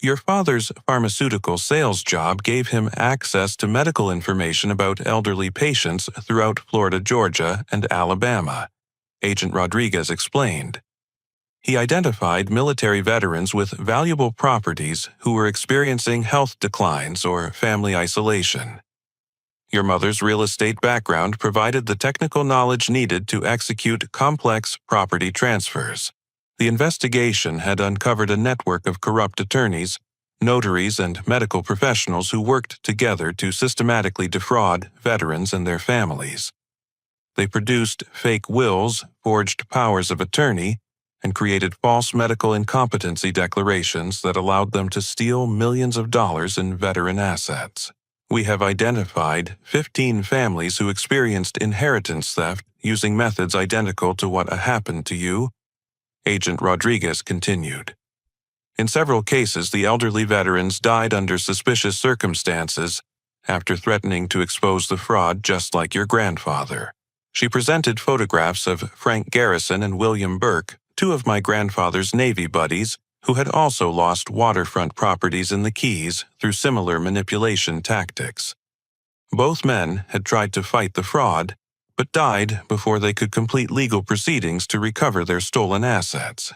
Your father's pharmaceutical sales job gave him access to medical information about elderly patients throughout Florida, Georgia, and Alabama, Agent Rodriguez explained. He identified military veterans with valuable properties who were experiencing health declines or family isolation. Your mother's real estate background provided the technical knowledge needed to execute complex property transfers. The investigation had uncovered a network of corrupt attorneys, notaries, and medical professionals who worked together to systematically defraud veterans and their families. They produced fake wills, forged powers of attorney, and created false medical incompetency declarations that allowed them to steal millions of dollars in veteran assets. We have identified 15 families who experienced inheritance theft using methods identical to what happened to you, Agent Rodriguez continued. In several cases, the elderly veterans died under suspicious circumstances after threatening to expose the fraud just like your grandfather. She presented photographs of Frank Garrison and William Burke, two of my grandfather's Navy buddies, who had also lost waterfront properties in the Keys through similar manipulation tactics. Both men had tried to fight the fraud, but died before they could complete legal proceedings to recover their stolen assets.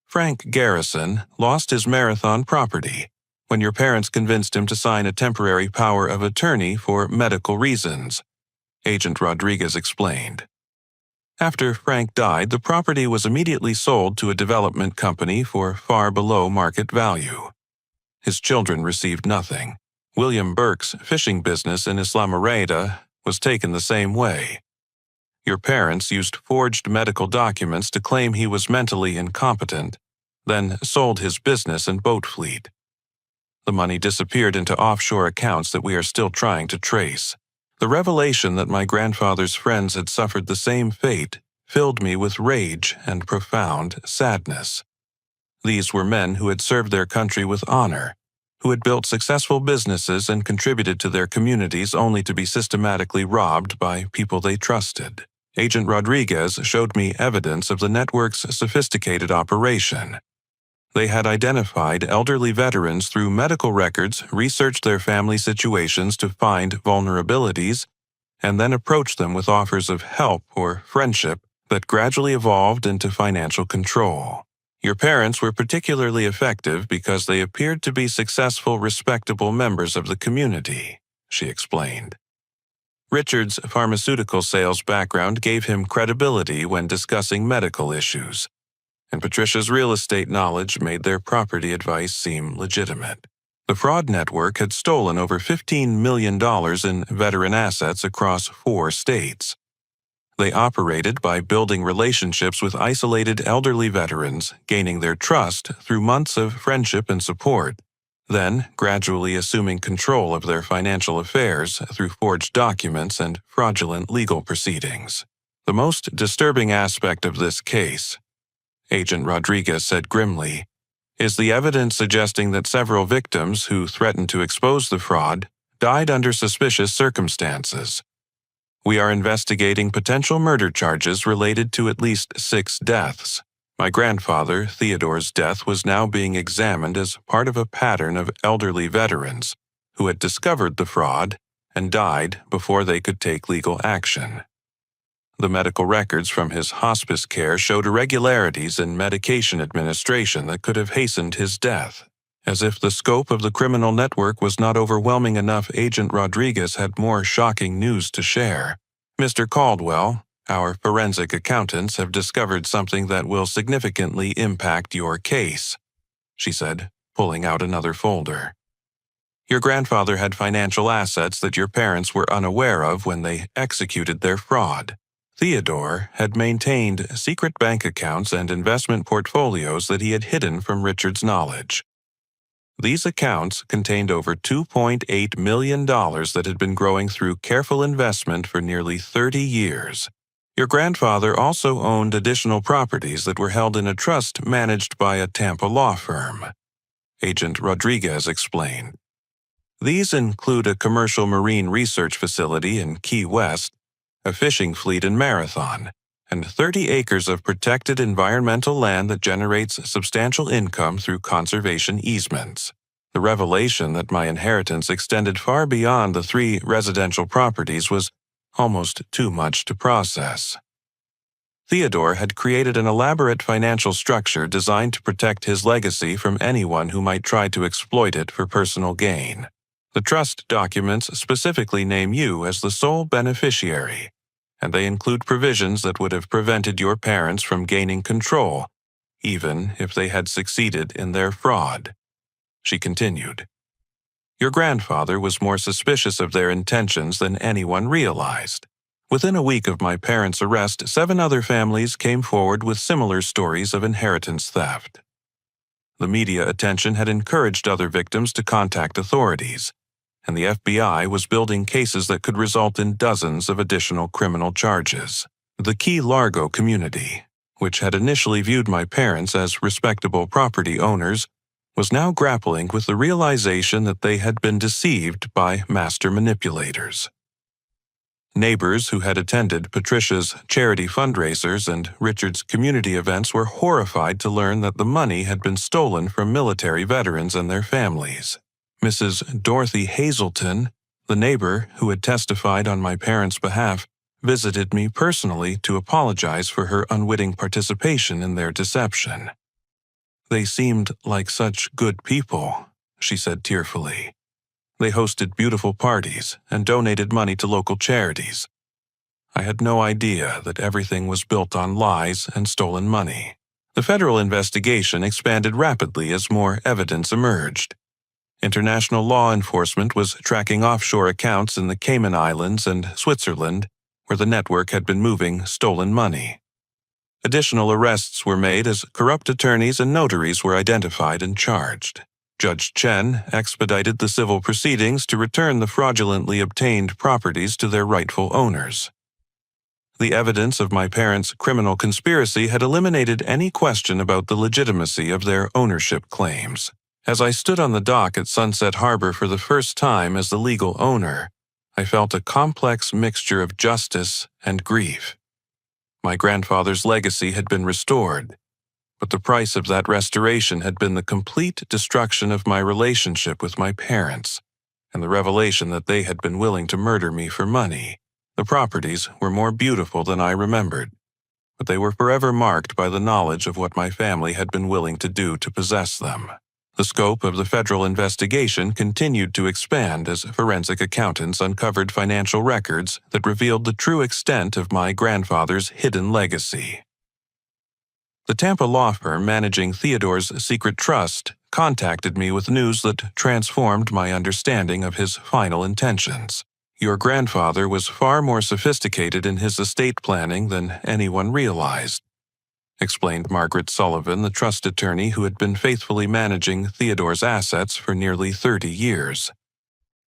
Frank Garrison lost his Marathon property when your parents convinced him to sign a temporary power of attorney for medical reasons, Agent Rodriguez explained. After Frank died, the property was immediately sold to a development company for far below market value. His children received nothing. William Burke's fishing business in Islamorada was taken the same way. Your parents used forged medical documents to claim he was mentally incompetent, then sold his business and boat fleet. The money disappeared into offshore accounts that we are still trying to trace. The revelation that my grandfather's friends had suffered the same fate filled me with rage and profound sadness. These were men who had served their country with honor, who had built successful businesses and contributed to their communities only to be systematically robbed by people they trusted. Agent Rodriguez showed me evidence of the network's sophisticated operation. They had identified elderly veterans through medical records, researched their family situations to find vulnerabilities, and then approached them with offers of help or friendship that gradually evolved into financial control. Your parents were particularly effective because they appeared to be successful, respectable members of the community, she explained. Richard's pharmaceutical sales background gave him credibility when discussing medical issues, and Patricia's real estate knowledge made their property advice seem legitimate. The fraud network had stolen over $15 million in veteran assets across 4 states. They operated by building relationships with isolated elderly veterans, gaining their trust through months of friendship and support, then gradually assuming control of their financial affairs through forged documents and fraudulent legal proceedings. The most disturbing aspect of this case, Agent Rodriguez said grimly, is the evidence suggesting that several victims who threatened to expose the fraud died under suspicious circumstances. We are investigating potential murder charges related to at least 6 deaths. My grandfather, Theodore's death, was now being examined as part of a pattern of elderly veterans who had discovered the fraud and died before they could take legal action. The medical records from his hospice care showed irregularities in medication administration that could have hastened his death. As if the scope of the criminal network was not overwhelming enough, Agent Rodriguez had more shocking news to share. Mr. Caldwell, our forensic accountants have discovered something that will significantly impact your case, she said, pulling out another folder. Your grandfather had financial assets that your parents were unaware of when they executed their fraud. Theodore had maintained secret bank accounts and investment portfolios that he had hidden from Richard's knowledge. These accounts contained over $2.8 million that had been growing through careful investment for nearly 30 years. Your grandfather also owned additional properties that were held in a trust managed by a Tampa law firm, Agent Rodriguez explained. These include a commercial marine research facility in Key West, a fishing fleet in Marathon, and 30 acres of protected environmental land that generates substantial income through conservation easements. The revelation that my inheritance extended far beyond the 3 residential properties was almost too much to process. Theodore had created an elaborate financial structure designed to protect his legacy from anyone who might try to exploit it for personal gain. The trust documents specifically name you as the sole beneficiary, and they include provisions that would have prevented your parents from gaining control, even if they had succeeded in their fraud. She continued, Your grandfather was more suspicious of their intentions than anyone realized. Within a week of my parents' arrest, 7 other families came forward with similar stories of inheritance theft. The media attention had encouraged other victims to contact authorities, and the FBI was building cases that could result in dozens of additional criminal charges. The Key Largo community, which had initially viewed my parents as respectable property owners, was now grappling with the realization that they had been deceived by master manipulators. Neighbors who had attended Patricia's charity fundraisers and Richard's community events were horrified to learn that the money had been stolen from military veterans and their families. Mrs. Dorothy Hazelton, the neighbor who had testified on my parents' behalf, visited me personally to apologize for her unwitting participation in their deception. They seemed like such good people, she said tearfully. They hosted beautiful parties and donated money to local charities. I had no idea that everything was built on lies and stolen money. The federal investigation expanded rapidly as more evidence emerged. International law enforcement was tracking offshore accounts in the Cayman Islands and Switzerland, where the network had been moving stolen money. Additional arrests were made as corrupt attorneys and notaries were identified and charged. Judge Chen expedited the civil proceedings to return the fraudulently obtained properties to their rightful owners. The evidence of my parents' criminal conspiracy had eliminated any question about the legitimacy of their ownership claims. As I stood on the dock at Sunset Harbor for the first time as the legal owner, I felt a complex mixture of justice and grief. My grandfather's legacy had been restored, but the price of that restoration had been the complete destruction of my relationship with my parents and the revelation that they had been willing to murder me for money. The properties were more beautiful than I remembered, but they were forever marked by the knowledge of what my family had been willing to do to possess them. The scope of the federal investigation continued to expand as forensic accountants uncovered financial records that revealed the true extent of my grandfather's hidden legacy. The Tampa law firm managing Theodore's secret trust contacted me with news that transformed my understanding of his final intentions. Your grandfather was far more sophisticated in his estate planning than anyone realized, explained Margaret Sullivan, the trust attorney who had been faithfully managing Theodore's assets for nearly 30 years.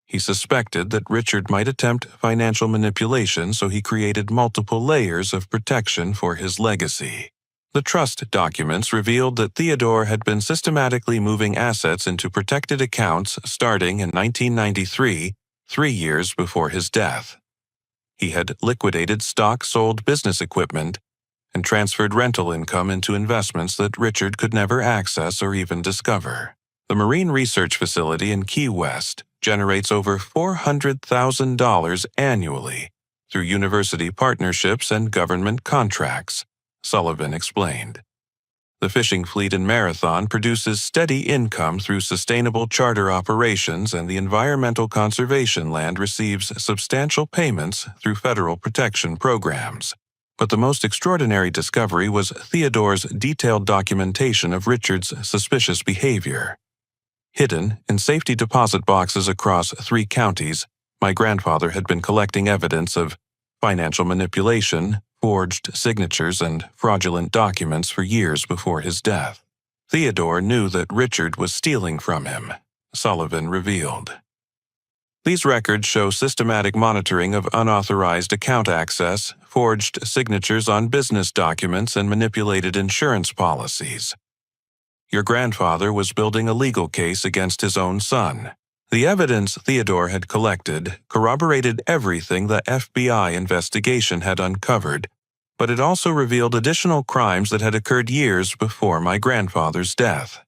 He suspected that Richard might attempt financial manipulation, so he created multiple layers of protection for his legacy. The trust documents revealed that Theodore had been systematically moving assets into protected accounts starting in 1993, 3 years before his death. He had liquidated stock-sold business equipment and transferred rental income into investments that Richard could never access or even discover. The Marine Research Facility in Key West generates over $400,000 annually through university partnerships and government contracts, Sullivan explained. The fishing fleet in Marathon produces steady income through sustainable charter operations, and the environmental conservation land receives substantial payments through federal protection programs. But the most extraordinary discovery was Theodore's detailed documentation of Richard's suspicious behavior. Hidden in safety deposit boxes across 3 counties, my grandfather had been collecting evidence of financial manipulation, forged signatures, and fraudulent documents for years before his death. Theodore knew that Richard was stealing from him, Sullivan revealed. These records show systematic monitoring of unauthorized account access, forged signatures on business documents, and manipulated insurance policies. Your grandfather was building a legal case against his own son. The evidence Theodore had collected corroborated everything the FBI investigation had uncovered, but it also revealed additional crimes that had occurred years before my grandfather's death.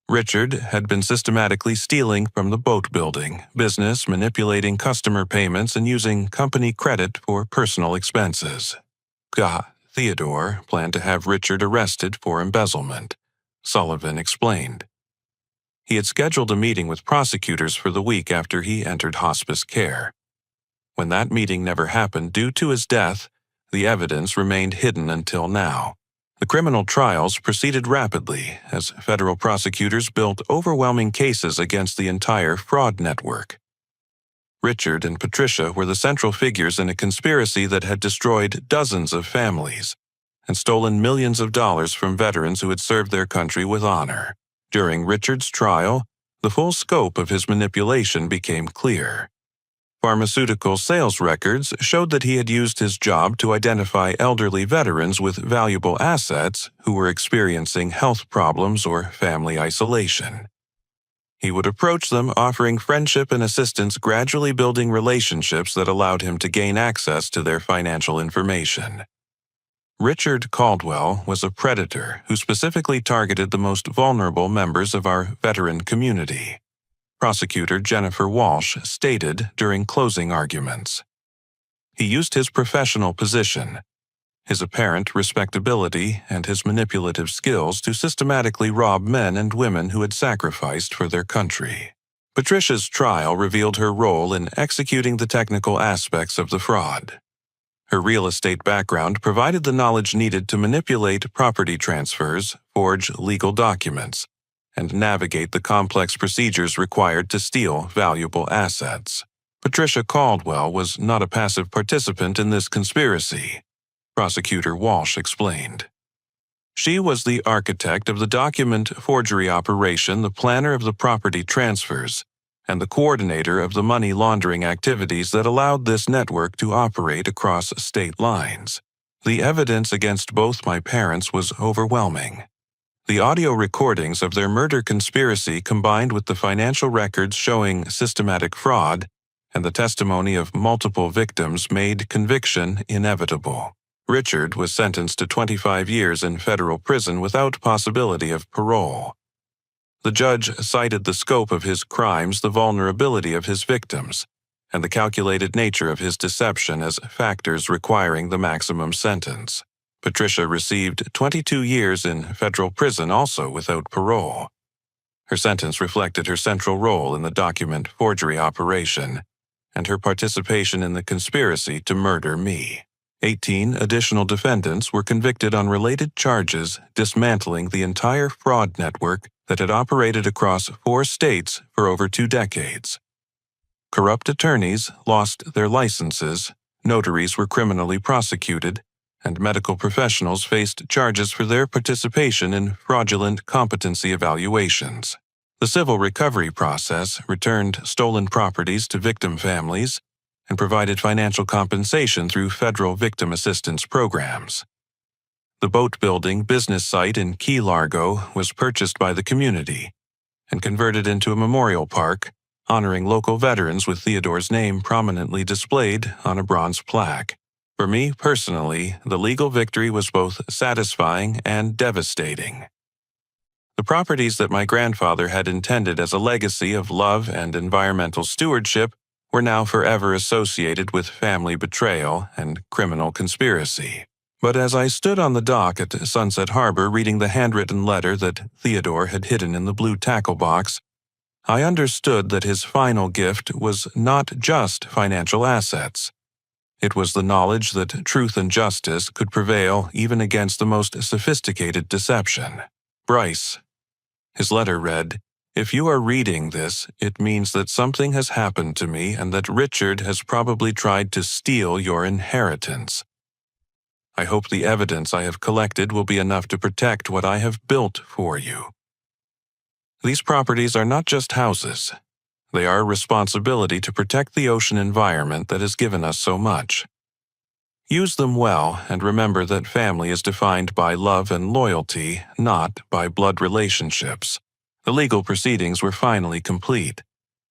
Richard had been systematically stealing from the boat building business, manipulating customer payments, and using company credit for personal expenses. Theodore planned to have Richard arrested for embezzlement, Sullivan explained. He had scheduled a meeting with prosecutors for the week after he entered hospice care. When that meeting never happened due to his death, the evidence remained hidden until now. The criminal trials proceeded rapidly as federal prosecutors built overwhelming cases against the entire fraud network. Richard and Patricia were the central figures in a conspiracy that had destroyed dozens of families and stolen millions of dollars from veterans who had served their country with honor. During Richard's trial, the full scope of his manipulation became clear. Pharmaceutical sales records showed that he had used his job to identify elderly veterans with valuable assets who were experiencing health problems or family isolation. He would approach them, offering friendship and assistance, gradually building relationships that allowed him to gain access to their financial information. Richard Caldwell was a predator who specifically targeted the most vulnerable members of our veteran community, Prosecutor Jennifer Walsh stated during closing arguments. He used his professional position, his apparent respectability, and his manipulative skills to systematically rob men and women who had sacrificed for their country. Patricia's trial revealed her role in executing the technical aspects of the fraud. Her real estate background provided the knowledge needed to manipulate property transfers, forge legal documents, and navigate the complex procedures required to steal valuable assets. Patricia Caldwell was not a passive participant in this conspiracy, Prosecutor Walsh explained. She was the architect of the document forgery operation, the planner of the property transfers, and the coordinator of the money laundering activities that allowed this network to operate across state lines. The evidence against both my parents was overwhelming. The audio recordings of their murder conspiracy, combined with the financial records showing systematic fraud and the testimony of multiple victims, made conviction inevitable. Richard was sentenced to 25 years in federal prison without possibility of parole. The judge cited the scope of his crimes, the vulnerability of his victims, and the calculated nature of his deception as factors requiring the maximum sentence. Patricia received 22 years in federal prison, also without parole. Her sentence reflected her central role in the document forgery operation and her participation in the conspiracy to murder me. 18 additional defendants were convicted on related charges, dismantling the entire fraud network that had operated across 4 states for over 2 decades. Corrupt attorneys lost their licenses, notaries were criminally prosecuted, and medical professionals faced charges for their participation in fraudulent competency evaluations. The civil recovery process returned stolen properties to victim families and provided financial compensation through federal victim assistance programs. The boat-building business site in Key Largo was purchased by the community and converted into a memorial park, honoring local veterans with Theodore's name prominently displayed on a bronze plaque. For me personally, the legal victory was both satisfying and devastating. The properties that my grandfather had intended as a legacy of love and environmental stewardship were now forever associated with family betrayal and criminal conspiracy. But as I stood on the dock at Sunset Harbor reading the handwritten letter that Theodore had hidden in the blue tackle box, I understood that his final gift was not just financial assets. It was the knowledge that truth and justice could prevail even against the most sophisticated deception. Bryce. His letter read, "If you are reading this, it means that something has happened to me and that Richard has probably tried to steal your inheritance. I hope the evidence I have collected will be enough to protect what I have built for you. These properties are not just houses. They are a responsibility to protect the ocean environment that has given us so much. Use them well and remember that family is defined by love and loyalty, not by blood relationships." The legal proceedings were finally complete,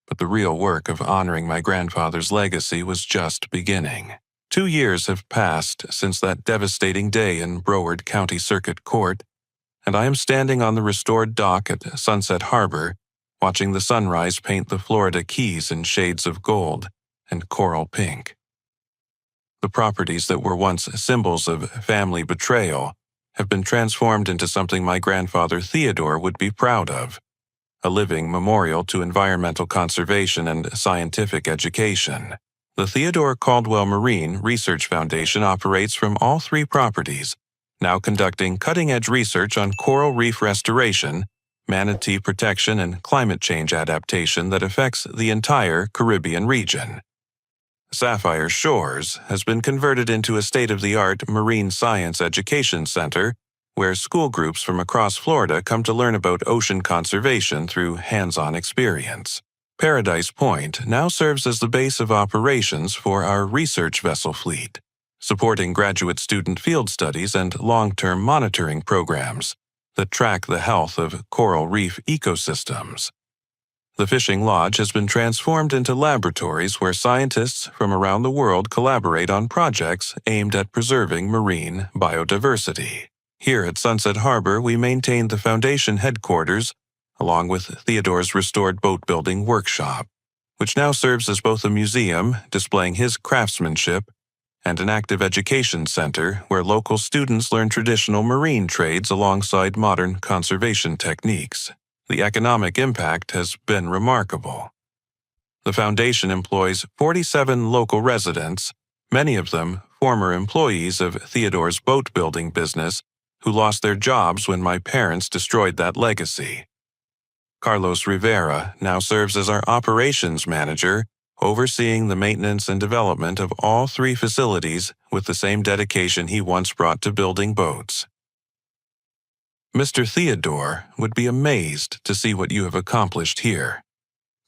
but the real work of honoring my grandfather's legacy was just beginning. 2 years have passed since that devastating day in Broward County Circuit Court, and I am standing on the restored dock at Sunset Harbor, watching the sunrise paint the Florida Keys in shades of gold and coral pink. The properties that were once symbols of family betrayal have been transformed into something my grandfather Theodore would be proud of, a living memorial to environmental conservation and scientific education. The Theodore Caldwell Marine Research Foundation operates from all 3 properties, now conducting cutting-edge research on coral reef restoration, manatee protection, and climate change adaptation that affects the entire Caribbean region. Sapphire Shores has been converted into a state-of-the-art marine science education center where school groups from across Florida come to learn about ocean conservation through hands-on experience. Paradise Point now serves as the base of operations for our research vessel fleet, supporting graduate student field studies and long-term monitoring programs that track the health of coral reef ecosystems. The fishing lodge has been transformed into laboratories where scientists from around the world collaborate on projects aimed at preserving marine biodiversity. Here at Sunset Harbor, we maintain the foundation headquarters, along with Theodore's restored boat-building workshop, which now serves as both a museum displaying his craftsmanship and an active education center where local students learn traditional marine trades alongside modern conservation techniques. The economic impact has been remarkable. The foundation employs 47 local residents, many of them former employees of Theodore's boat-building business who lost their jobs when my parents destroyed that legacy. Carlos Rivera now serves as our operations manager, overseeing the maintenance and development of all 3 facilities with the same dedication he once brought to building boats. Mr. Theodore would be amazed to see what you have accomplished here,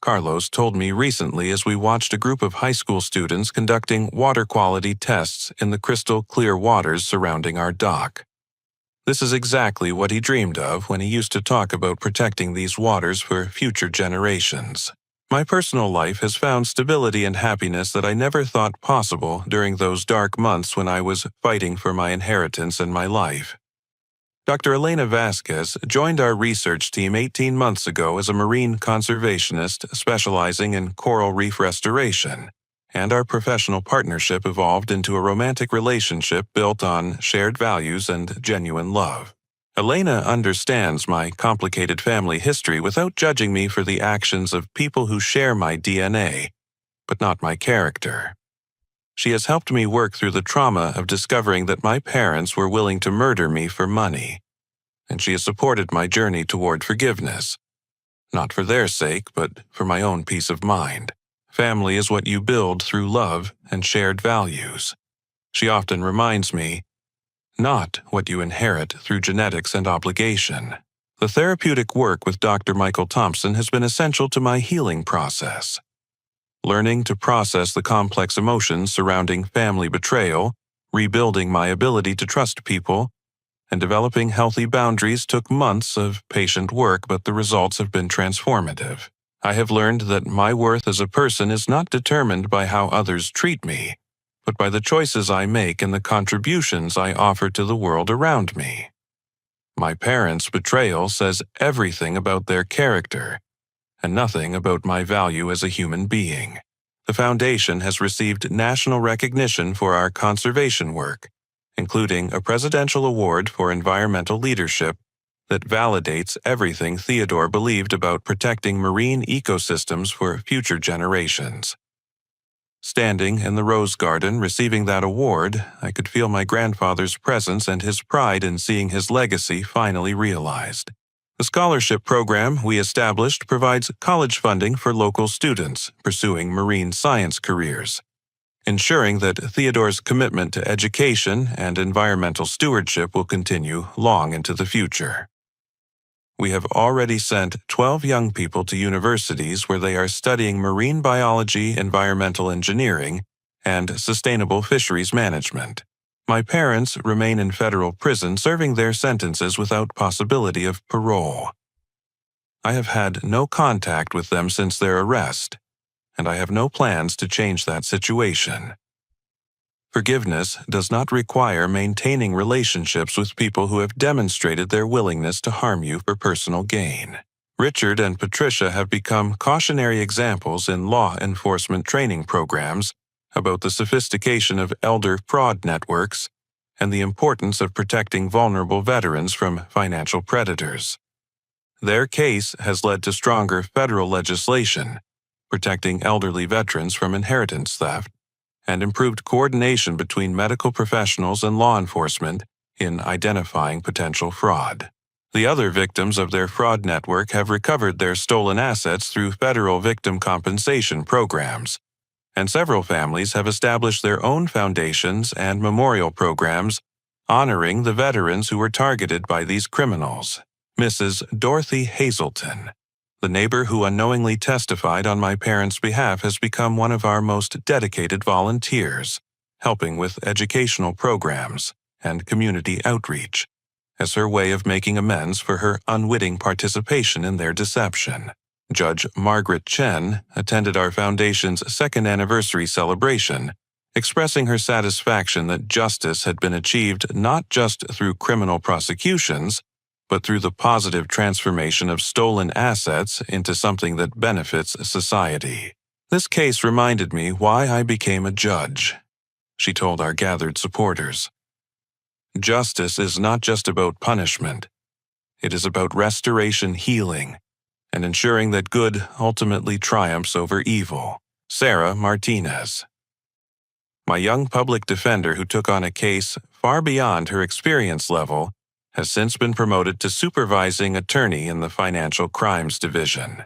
Carlos told me recently as we watched a group of high school students conducting water quality tests in the crystal clear waters surrounding our dock. This is exactly what he dreamed of when he used to talk about protecting these waters for future generations. My personal life has found stability and happiness that I never thought possible during those dark months when I was fighting for my inheritance and my life. Dr. Elena Vasquez joined our research team 18 months ago as a marine conservationist specializing in coral reef restoration, and our professional partnership evolved into a romantic relationship built on shared values and genuine love. Elena understands my complicated family history without judging me for the actions of people who share my DNA, but not my character. She has helped me work through the trauma of discovering that my parents were willing to murder me for money, and she has supported my journey toward forgiveness, not for their sake, but for my own peace of mind. Family is what you build through love and shared values. She often reminds me, not what you inherit through genetics and obligation. The therapeutic work with Dr. Michael Thompson has been essential to my healing process. Learning to process the complex emotions surrounding family betrayal, rebuilding my ability to trust people, and developing healthy boundaries took months of patient work, but the results have been transformative. I have learned that my worth as a person is not determined by how others treat me, but by the choices I make and the contributions I offer to the world around me. My parents' betrayal says everything about their character, and nothing about my value as a human being. The Foundation has received national recognition for our conservation work, including a Presidential Award for Environmental Leadership that validates everything Theodore believed about protecting marine ecosystems for future generations. Standing in the Rose Garden receiving that award, I could feel my grandfather's presence and his pride in seeing his legacy finally realized. The scholarship program we established provides college funding for local students pursuing marine science careers, ensuring that Theodore's commitment to education and environmental stewardship will continue long into the future. We have already sent 12 young people to universities where they are studying marine biology, environmental engineering, and sustainable fisheries management. My parents remain in federal prison serving their sentences without possibility of parole. I have had no contact with them since their arrest, and I have no plans to change that situation. Forgiveness does not require maintaining relationships with people who have demonstrated their willingness to harm you for personal gain. Richard and Patricia have become cautionary examples in law enforcement training programs about the sophistication of elder fraud networks and the importance of protecting vulnerable veterans from financial predators. Their case has led to stronger federal legislation protecting elderly veterans from inheritance theft, and improved coordination between medical professionals and law enforcement in identifying potential fraud. The other victims of their fraud network have recovered their stolen assets through federal victim compensation programs, and several families have established their own foundations and memorial programs honoring the veterans who were targeted by these criminals. Mrs. Dorothy Hazelton, the neighbor who unknowingly testified on my parents' behalf, has become one of our most dedicated volunteers, helping with educational programs and community outreach, as her way of making amends for her unwitting participation in their deception. Judge Margaret Chen attended our foundation's second anniversary celebration, expressing her satisfaction that justice had been achieved not just through criminal prosecutions, but through the positive transformation of stolen assets into something that benefits society. This case reminded me why I became a judge, she told our gathered supporters. Justice is not just about punishment. It is about restoration, healing, and ensuring that good ultimately triumphs over evil. Sarah Martinez. My young public defender who took on a case far beyond her experience level has since been promoted to supervising attorney in the Financial Crimes Division.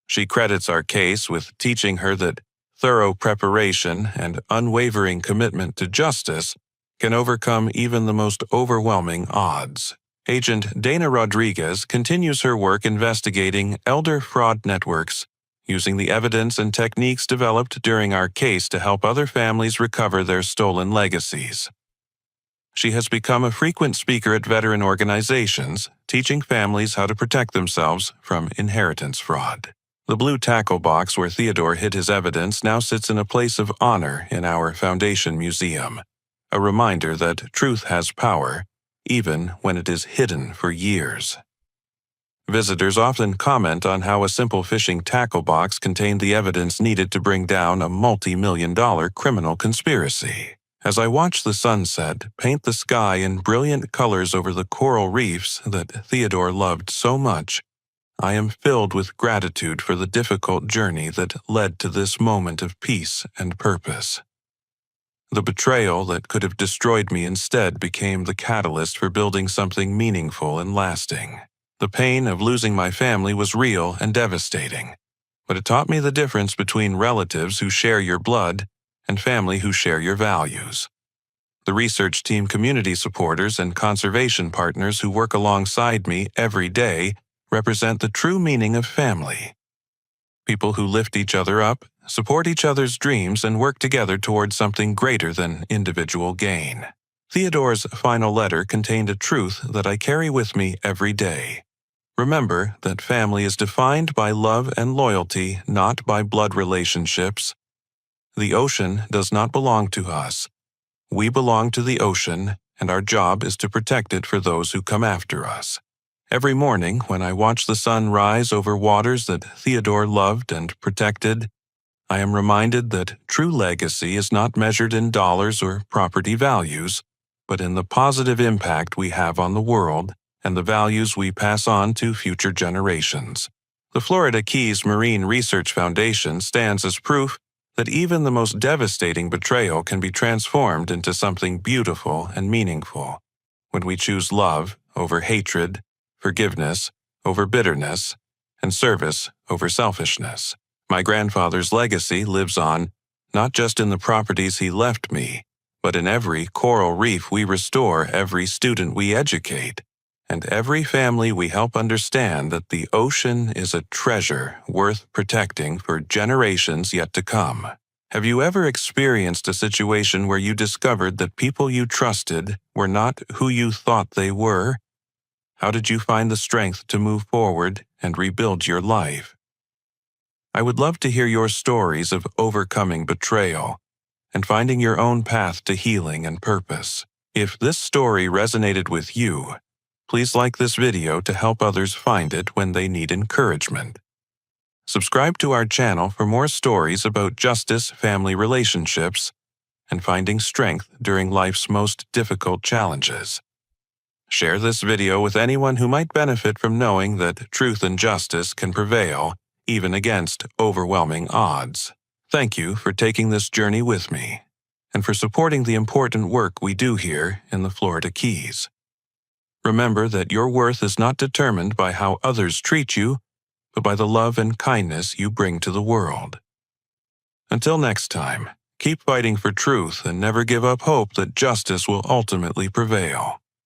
She credits our case with teaching her that thorough preparation and unwavering commitment to justice can overcome even the most overwhelming odds. Agent Dana Rodriguez continues her work investigating elder fraud networks, using the evidence and techniques developed during our case to help other families recover their stolen legacies. She has become a frequent speaker at veteran organizations, teaching families how to protect themselves from inheritance fraud. The blue tackle box where Theodore hid his evidence now sits in a place of honor in our Foundation Museum, a reminder that truth has power, even when it is hidden for years. Visitors often comment on how a simple fishing tackle box contained the evidence needed to bring down a multi-million-dollar criminal conspiracy. As I watch the sunset paint the sky in brilliant colors over the coral reefs that Theodore loved so much, I am filled with gratitude for the difficult journey that led to this moment of peace and purpose. The betrayal that could have destroyed me instead became the catalyst for building something meaningful and lasting. The pain of losing my family was real and devastating, but it taught me the difference between relatives who share your blood and family who share your values. The research team, community supporters, and conservation partners who work alongside me every day represent the true meaning of family. People who lift each other up, support each other's dreams, and work together towards something greater than individual gain. Theodore's final letter contained a truth that I carry with me every day. Remember that family is defined by love and loyalty, not by blood relationships. The ocean does not belong to us. We belong to the ocean, and our job is to protect it for those who come after us. Every morning, when I watch the sun rise over waters that Theodore loved and protected, I am reminded that true legacy is not measured in dollars or property values, but in the positive impact we have on the world and the values we pass on to future generations. The Florida Keys Marine Research Foundation stands as proof that even the most devastating betrayal can be transformed into something beautiful and meaningful when we choose love over hatred, forgiveness over bitterness, and service over selfishness. My grandfather's legacy lives on, not just in the properties he left me, but in every coral reef we restore, every student we educate, and every family we help understand that the ocean is a treasure worth protecting for generations yet to come. Have you ever experienced a situation where you discovered that people you trusted were not who you thought they were? How did you find the strength to move forward and rebuild your life? I would love to hear your stories of overcoming betrayal and finding your own path to healing and purpose. If this story resonated with you, please like this video to help others find it when they need encouragement. Subscribe to our channel for more stories about justice, family relationships, and finding strength during life's most difficult challenges. Share this video with anyone who might benefit from knowing that truth and justice can prevail, even against overwhelming odds. Thank you for taking this journey with me, and for supporting the important work we do here in the Florida Keys. Remember that your worth is not determined by how others treat you, but by the love and kindness you bring to the world. Until next time, keep fighting for truth and never give up hope that justice will ultimately prevail.